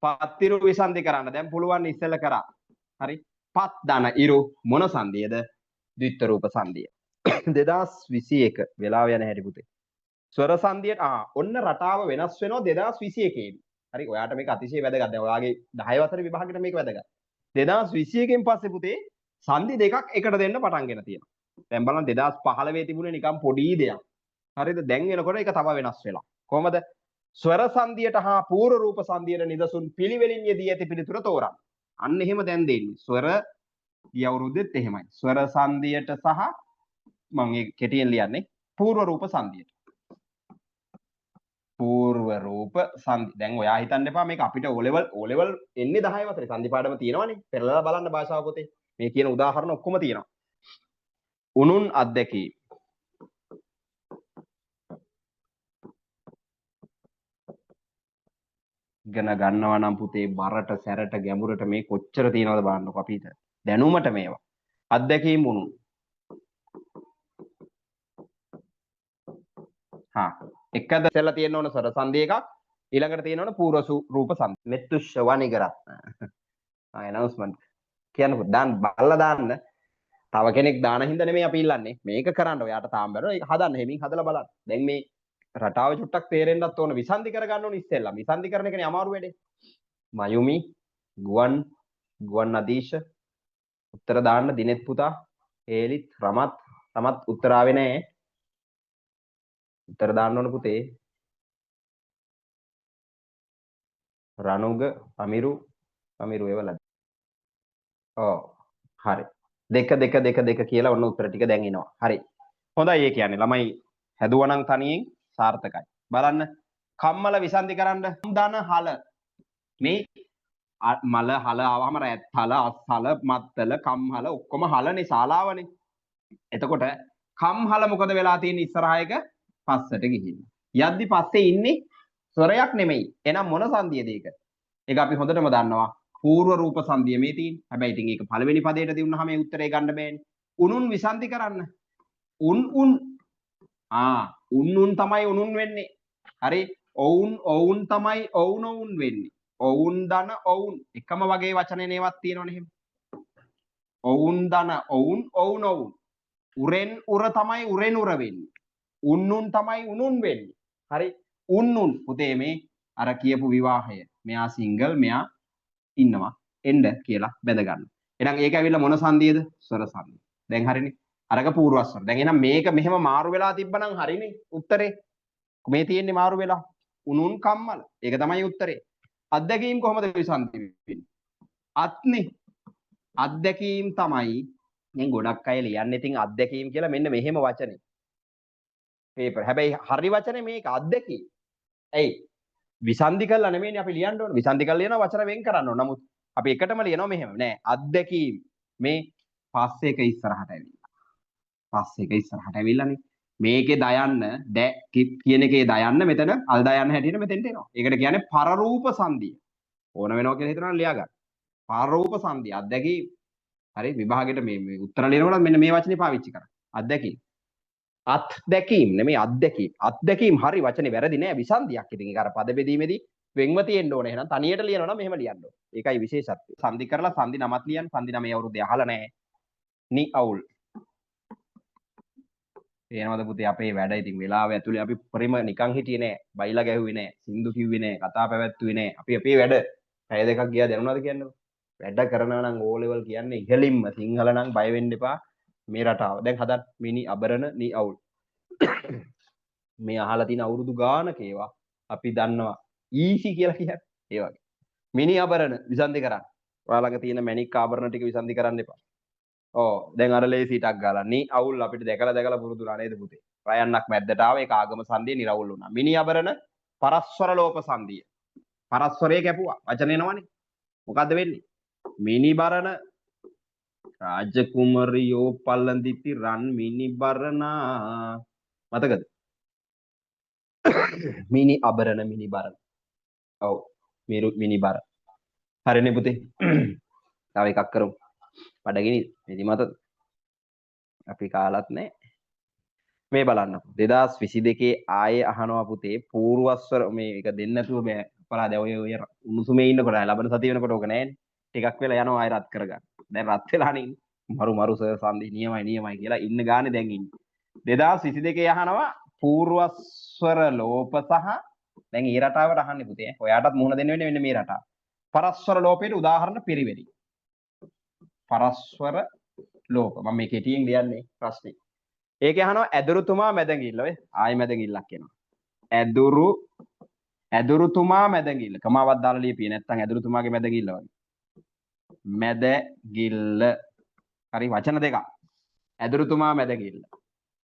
පත්තිරු විසන්ධි කරන්න දැන් පුළුවන් ඉස්සෙල්ල කරා හරි පත් දන ඉරු මොන සංධියද ද්විත්ව රූප සංධිය 2021 වෙලාව යන හැටි පුතේ ස්වර සංධියට ඔන්න රටාව වෙනස් වෙනවා 2021 දී හරි ඔයාට මේක අතිශය වැදගත් දැන් ඔයාගේ 10 වසරේ විභාගෙට මේක වැදගත් 2021 න් පස්සේ පුතේ සංධි දෙකක් එකට දෙන්න පටන් ගෙන තියෙනවා දැන් බලන්න 2015 තිබුණේ නිකන් පොඩි දෙයක්. හරිද? දැන් එනකොට ඒක තව වෙනස් වෙලා. කොහමද? ස්වර සංධියට හා පූර්ව රූප සංධියට නිදසුන් පිළිවෙලින් යෙදී ඇති පිළිතුර තෝරන්න. අන්න එහෙම දැන් දෙන්නේ. ස්වර ගිය අවුරුද්දෙත් එහෙමයි. ස්වර සංධියට සහ මම ඒ කෙටියෙන් ලියන්නේ පූර්ව රූප සංධියට. පූර්ව රූප සංධි. දැන් ඔයා හිතන්න එපා මේක අපිට O level එන්නේ 10 වසරේ සංධි පාඩම තියෙනවනේ. පෙරලලා බලන්න භාෂාව පොතේ. මේ කියන උදාහරණ ඔක්කොම තියෙනවා. උනුන් අත්දැකීම් ඉගෙන ගන්නවා නම් පුතේ බරට සැරට ගැඹුරට මේ කොච්චර තියෙනවද බලන්නකො අපිට දැනුමට මේවා අත්දැකීම් උනුන් එකද ඉස්සෙල්ලා තියෙන්න ඕන ස්වර සංධි එකක් ඊළඟට තියෙනවනේ පූර්ව රූප සංදි. මෙත්තුෂ්‍ය වනිගරත්න. announcement කියන්නකො දාන්න බල්ලා දාන්න. තව කෙනෙක් දාන හින්දා නෙමෙයි අපි ඉල්ලන්නේ. මේක කරන්න ඔයාට තාම බැරි. ඒක හදන්න හැමින් හදලා බලන්න. දැන් මේ රටාව චුට්ටක් තේරෙන්නත් ඕන විසන්ධි කරගන්න ඕන ඉස්සෙල්ලා. විසන්ධි කරන එකනේ අමාරු වැඩේ. මයුමි ගුවන් අදීශ උත්තර දාන්න දිනෙත් පුතා හේලිත් රමත් උත්තර ආවේ නැහැ. උත්තර දාන්න ඕන පුතේ. රණුග අමිරු එවලද? ඔව් හරි. දෙක කියලා ඔන්න උත්තර ටික දැන් එනවා. හරි. හොඳයි ඒ කියන්නේ ළමයි හැදුවනම් තනියෙන් සාර්ථකයි. බලන්න කම්මල විසන්ධි කරන්න දන හල මේ මල හල ආවම රැත් හල අස් හල මත්තල කම්හල ඔක්කොම හලනේ ශාලාවනේ. එතකොට කම්හල මොකද වෙලා තියෙන්නේ ඉස්සරහා එක පස්සට ගිහින්. යද්දි පස්සේ ඉන්නේ ස්වරයක් නෙමෙයි. එහෙනම් මොන සංදියද ඒක? ඒක අපි හොඳටම දන්නවා. පූර්ව රූප සංදිය මේ තියෙන්නේ. හැබැයි ඉතින් ඒක පළවෙනි පදයට දිනුනහම මේ උත්තරේ ගන්න බෑනේ. උනුන් විසන්ධි කරන්න. උන් තමයි උනුන් වෙන්නේ. හරි. ඔවුන් තමයි ඔවුන් වෙන්නේ. ඔවුන් දන ඔවුන් එකම වගේ වචනේ නේවත් තියෙනවනේ එහෙම. ඔවුන් දන ඔවුන්. උරෙන් උර තමයි උරෙන් උර වෙන්නේ. උන්නුන් තමයි උනුන් වෙන්නේ. හරි. උන්නුන් පුතේ මේ අර කියපු විවාහය. මෙයා සිංගල් මෙයා ඉන්නවා. එන්න කියලා බැඳ ගන්න. එහෙනම් ඒක ඇවිල්ලා මොන සංදියද? ස්වර සංදිය. දැන් හරිනේ. අරක පූර්වස්වර. දැන් එහෙනම් මේක මෙහෙම මාරු වෙලා තිබ්බනම් හරිනේ උත්තරේ. මේ තියෙන්නේ මාරු වෙලා. උනුන් කම්මල. ඒක තමයි උත්තරේ. අත්දැකීම් කොහොමද විසන්ධි වෙන්නේ? අත්නේ. අත්දැකීම් තමයි දැන් ගොඩක් අය ලියන්නේ ඉතින් අත්දැකීම් කියලා මෙන්න මෙහෙම වචනේ. පේපර්. හැබැයි හරි වචනේ මේක අත්දැකීම්. ඇයි? විසන්ධි කළා නෙමෙයිනේ අපි ලියන්න ඕන. විසන්ධි කළා ලියනවා වචන වෙන් කරන්න ඕන. නමුත් අපි එකටම ලියනවා මෙහෙම නෑ. අත්දැකීම් මේ පස්සේ එක ඉස්සරහට ඇවිල්ලා. පස්සේ එක ඉස්සරහට ඇවිල්ලානේ. මේකේ දයන්න කියන එකේ දයන්න මෙතන අල් දයන්න හැටියට මෙතෙන්ට එනවා. ඒකට කියන්නේ පරරූප සංදිය. ඕන වෙනවා කියලා හිතනවා ලියා ගන්න. පරරූප සංදිය අත්දැකීම්. හරි විභාගෙට මේ උත්තර ලියනකොට මෙන්න මේ වචනේ පාවිච්චි කරා. අත්දැකීම්. අත්දැකීම් නෙමෙයි අත්දැකීම්. අත්දැකීම් හරි වචනේ වැරදි නෑ විසන්ධියක්. ඉතින් ඒක අර පද බෙදීමේදී වෙන්ව තියෙන්න ඕනේ. එහෙනම් තනියට ලියනවා නම් මෙහෙම ලියන්න ඕනේ. ඒකයි විශේෂත්වය. සංදි කරලා සංදි නමත් ලියන්න. සංදි නම මේ අවුරුද්දේ අහලා නෑ. නි අවුල්. එනවද පුතේ අපේ වැඩ ඉතින් වෙලාව ඇතුලේ අපි පරිම නිකන් හිටියේ නෑ. බයිලා ගැහුවේ නෑ. සින්දු කිව්වේ නෑ. කතා පැවැත්තුවේ නෑ. අපි අපේ වැඩ පැය දෙකක් ගියා දැනුණාද කියන්නේ? වැඩ කරනවා නම් ඕ ලෙවල් කියන්නේ ඉහළින්ම සිංහල නම් බය වෙන්න එපා. මේ රටාව. දැන් හදන්න මිනි අබරණ නි අවුල්. මේ අහලා තියෙන අවුරුදු ගානක ඒවා අපි දන්නවා ඊසි කියලා කියන්නේ. ඒ වගේ. මිනි අබරණ විසන්ධි කරන්න. ඔයාලා ළඟ තියෙන මැණික් ආභරණ ටික විසන්ධි කරන්න එපා. ඕ දැන් අර ලේසිටක් ගාලා නි අවුල් අපිට දැකලා පුරුදුලා නේද පුතේ. රයන්නක් මැද්දට ආව ඒක ආගම සංදිය නිරවුල් වුණා. මිනි අබරණ පරස්වර ලෝප සංදිය. පරස්වරයේ කැපුවා. වචන එනවනේ. මොකද්ද වෙන්නේ? මිනි බරණ රාජකුමරියෝ පල්ලඳිති රන් මිනි බරණා මතකද? මිනි අබරණ මිනි බරණ. ඔව් මිනි බර. හරිනේ පුතේ. තව එකක් කරමු. බඩගිනි මෙදි මතද? අපි කාලත් නැහැ. මේ බලන්න 2022 ආයේ අහනවා පුතේ පූර්වස්වර මේ එක දෙන්න නැතුව මේ අපරාධය ඔය උණුසුමේ ඉන්නකොට ලබන සතිය වෙනකොට ඕක නැහැනේ. ටිකක් වෙලා යනවා ආයෙ රත් කරගන්න. දැන් රත් වෙලා නේ මරු සර් සම්දි නියමයි කියලා ඉන්න ගානේ දැන් ඉන්නේ. 2022 අහනවා පූර්වස්වර ලෝප සහ දැන් ඊ රටාවට අහන්නේ පුතේ. ඔයාටත් මුහුණ දෙන්න වෙන්නේ මෙන්න මේ රටාව. පරස්වර ලෝපයට උදාහරණ පිරිවෙලි. පරස්වර ලෝප. මම මේ කෙටියෙන් ලියන්නේ ප්‍රශ්නේ. ඒකේ අහනවා ඇදුරුතුමා මැදගිල්ල ඔය ආයි මැදගිල්ලක් එනවා. ඇදුරුතුමා මැදගිල්ල. කමාවක් දාලා ලියපියේ නැත්නම් ඇදුරුතුමාගේ මැදගිල්ල වගේ. මැදගිල්ල. හරි වචන දෙකක්. ඇදුරුතුමා මැදගිල්ල.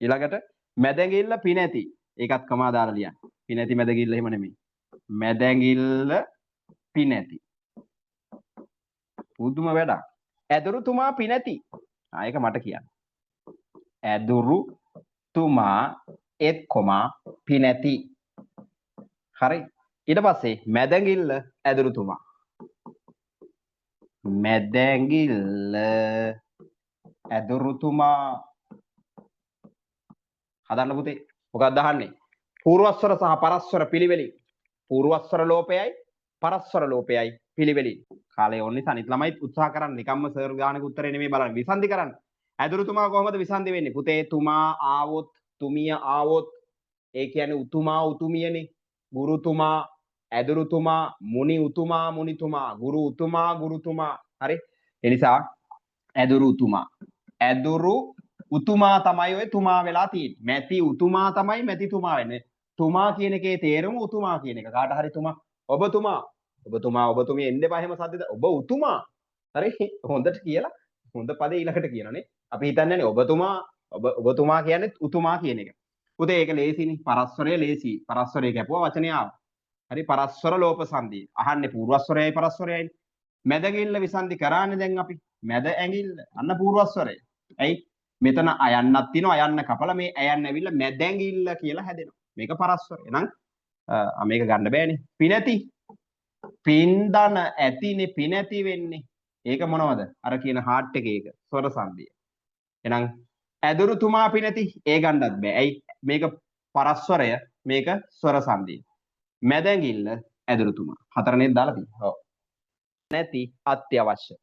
ඊළඟට මැදගිල්ල පිනැති. ඒකත් කමා දාලා ලියන්න. පිනැති මැදගිල්ල එහෙම නෙමෙයි. මැදගිල්ල පිනැති. පුදුම වැඩක්. ඇදුරුතුමා පිනැති. ඒක මට කියන්න. ඇදුරුතුමා එත් කොමා පිනැති. හරි. ඊට පස්සේ මැදගිල්ල ඇදුරුතුමා. මැදගිල්ල ඇදුරුතුමා. හදන්න පුතේ. මොකක්ද අහන්නේ? පූර්වස්වර සහ පරස්වර පිළිවෙලින් පූර්වස්වර ලෝපයයි පරස්වර ලෝපයයි පිළිවෙලින්. කාලේ ඕන නිසා අනිත් ළමයි උත්සාහ කරන්න නිකම්ම සර් ගානක උත්තරේ නෙමෙයි බලන්න විසන්ධි කරන්න. ඇදුරුතුමා කොහොමද විසන්ධි වෙන්නේ? පුතේ තුමා ආවොත් තුමිය ආවොත් ඒ කියන්නේ උතුමා උතුමියනේ. ගුරුතුමා ඇදුරුතුමා මුනි උතුමා මුනිතුමා ගුරු උතුමා ගුරුතුමා. හරි? ඒ නිසා ඇදුරු උතුමා තමයි ඔය තුමා වෙලා තියෙන්නේ. මැති උතුමා තමයි මැතිතුමා වෙන්නේ. තුමා කියන එකේ තේරුම උතුමා කියන එක. කාට හරි තුමා ඔබතුමිය එන්න එපා එහෙම සද්දද ඔබ උතුමා. හරි? හොඳට කියලා හොඳ පදේ ඊළඟට කියනනේ. අපි හිතන්නේ ඔබතුමා කියන්නේ උතුමා කියන එක. පුතේ ඒක ලේසිනේ. පරස්වරය ලේසි. පරස්වරය කැපුවා වචනේ ආවා. හරි පරස්වර ලෝප සංධිය. අහන්නේ පූර්වස්වරයයි පරස්වරයයි. මැද ඇඟිල්ල විසන්ධි කරානේ දැන් අපි. මැද ඇඟිල්ල අන්න පූර්වස්වරය. ඇයි? මෙතන අයන්නක් තියෙනවා අයන්න කපලා මේ අයන්න ඇවිල්ලා මැද ඇඟිල්ල කියලා හැදෙනවා. මේක පරස්වරය. එහෙනම් මේක ගන්න බෑනේ. පිනැති. පින්දන ඇතිනේ පිනැති වෙන්නේ. ඒක මොනවද? අර කියන හાર્ට් එකේ ඒක ස්වර සංධිය. එහෙනම් ඇදුරුතුමා පිනැති ඒ ගන්නත් බෑ. ඇයි? මේක පරස්වරය මේක ස්වර සංධිය. මැද ඇඟිල්ල ඇදුරුතුමා. හතරනේ දාලා තියෙනවා. ඔව්. නැති අත්‍යවශ්‍ය.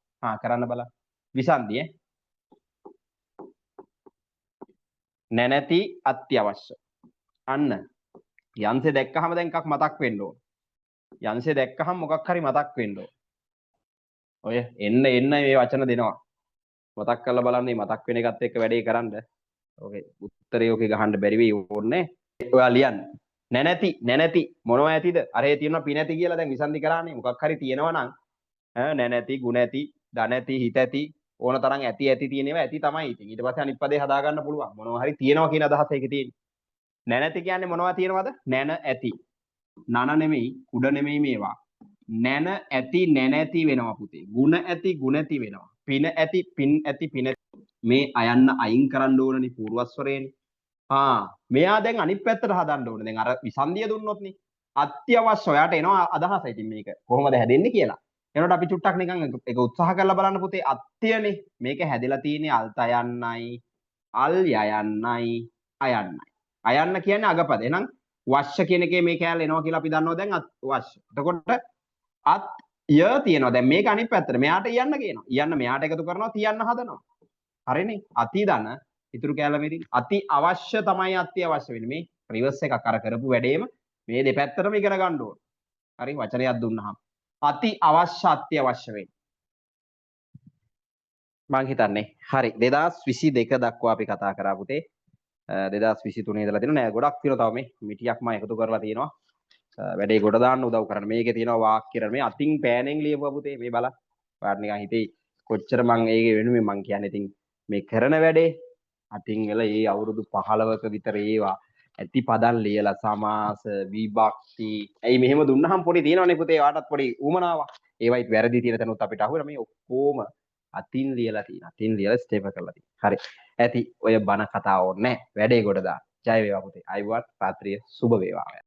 කරන්න බලන්න. විසන්ධිය නැති අත්‍යවශ්‍ය. අන්න යන්සේ දැක්කහම දැන් එකක් මතක් වෙන්න ඕන. යන්සේ දැක්කහම මොකක් හරි මතක් වෙන්න ඕන. ඔය එන්න මේ වචන දෙනවා. මතක් කරලා බලන්න මේ මතක් වෙන එකත් එක්ක වැඩේ කරන්න. ඕකේ උත්තරේ ඔකේ ගහන්න බැරි වෙයි ඕනේ. ඔයා ලියන්න. නැනැති මොනවා ඇතිද? අර ඒ තියෙනවා පිනැති කියලා දැන් විසන්ධි කරානේ. මොකක් හරි තියෙනවා නම් නැනැති, ගුණ ඇති, ධන ඇති, හිත ඇති ඕන තරම් ඇති තියෙන ඒවා ඇති තමයි. ඉතින් ඊට පස්සේ අනිත් පදේ හදා ගන්න පුළුවන්. මොනවා හරි තියෙනවා කියන අදහස ඒකේ තියෙන්නේ. නැනැති කියන්නේ මොනවා තියෙනවද? නැන ඇති. නන නෙමෙයි, කුඩ නෙමෙයි මේවා. නැන ඇති නැනැති වෙනවා පුතේ. ගුණ ඇති ගුණ ඇති වෙනවා. පින ඇති පින් ඇති පින මේ අයන්න අයින් කරන්න ඕනනේ පූර්වස්වරේනේ. මෙයා දැන් අනිත් පැත්තට හදන්න ඕනේ. දැන් අර විසන්ධිය දුන්නොත්නේ. අත්‍යවශ්‍ය ඔයාට එනවා අදහස. ඉතින් මේක කොහොමද හැදෙන්නේ කියලා. එනකොට අපි චුට්ටක් නිකන් ඒක උත්සාහ කරලා බලන්න පුතේ. අත්‍යනේ මේක හැදෙලා තියෙන්නේ අල්ත යන්නයි, අල් යයන්නයි, අයන්නයි. අයන්න කියන්නේ අගපද. එහෙනම් වශ්‍ය කියන එකේ මේ කෑල්ල එනවා කියලා අපි දන්නවා දැන් වශ්‍ය. එතකොට අත් ය තියෙනවා. දැන් මේක අනිත් පැත්තට. මෙයාට යන්න කියනවා. යන්න මෙයාට එකතු කරනවා තියන්න හදනවා. හරිනේ? අති දන ඉතුරු කෑල්ල මෙදී අති අවශ්‍ය තමයි අත්‍යවශ්‍ය වෙන්නේ. මේ රිවර්ස් එකක් අර කරපු වැඩේම මේ දෙපැත්තටම ඉගෙන ගන්න ඕන. හරි වචනයක් දුන්නාම අති අවශ්‍ය අත්‍යවශ්‍ය වෙන්නේ. මං හිතන්නේ හරි 2022 දක්වා අපි කතා කරා පුතේ. 2023 ඉඳලා තියෙනවා නෑ ගොඩක් තියෙනවා තව මේ මිටියක් මම එකතු කරලා තියෙනවා. වැඩේ ගොඩ දාන්න උදව් කරන්න. මේකේ තියෙනවා වාක්‍ය මේ අතින් පෑනෙන් ලියපුවා පුතේ මේ බලන්න. ඔයාලට නිකන් හිතේ කොච්චර මං ඒකේ වෙනුවෙන් මං කියන්නේ ඉතින් මේ කරන වැඩේ අතින් වල ඒ අවුරුදු 15ක විතර ඒවා ඇති පදන් ලියලා සමාස විභක්ති ඇයි මෙහෙම දුන්නහම පොඩි තියෙනවනේ පුතේ ඔයාටත් පොඩි ඌමනාවක්. ඒවයිත් වැරදි තියෙන තැනුත් අපිට අහුවෙලා මේ ඔක්කොම අතින් ලියලා තියෙනවා. අතින් ලියලා ස්ටේප් කරලා තියෙනවා. හරි. ඇති ඔය බණ කතා ඕනේ නැහැ. වැඩේ ගොඩ දාන්න. ජය වේවා පුතේ. අයුවත් රාත්‍රිය සුබ වේවා.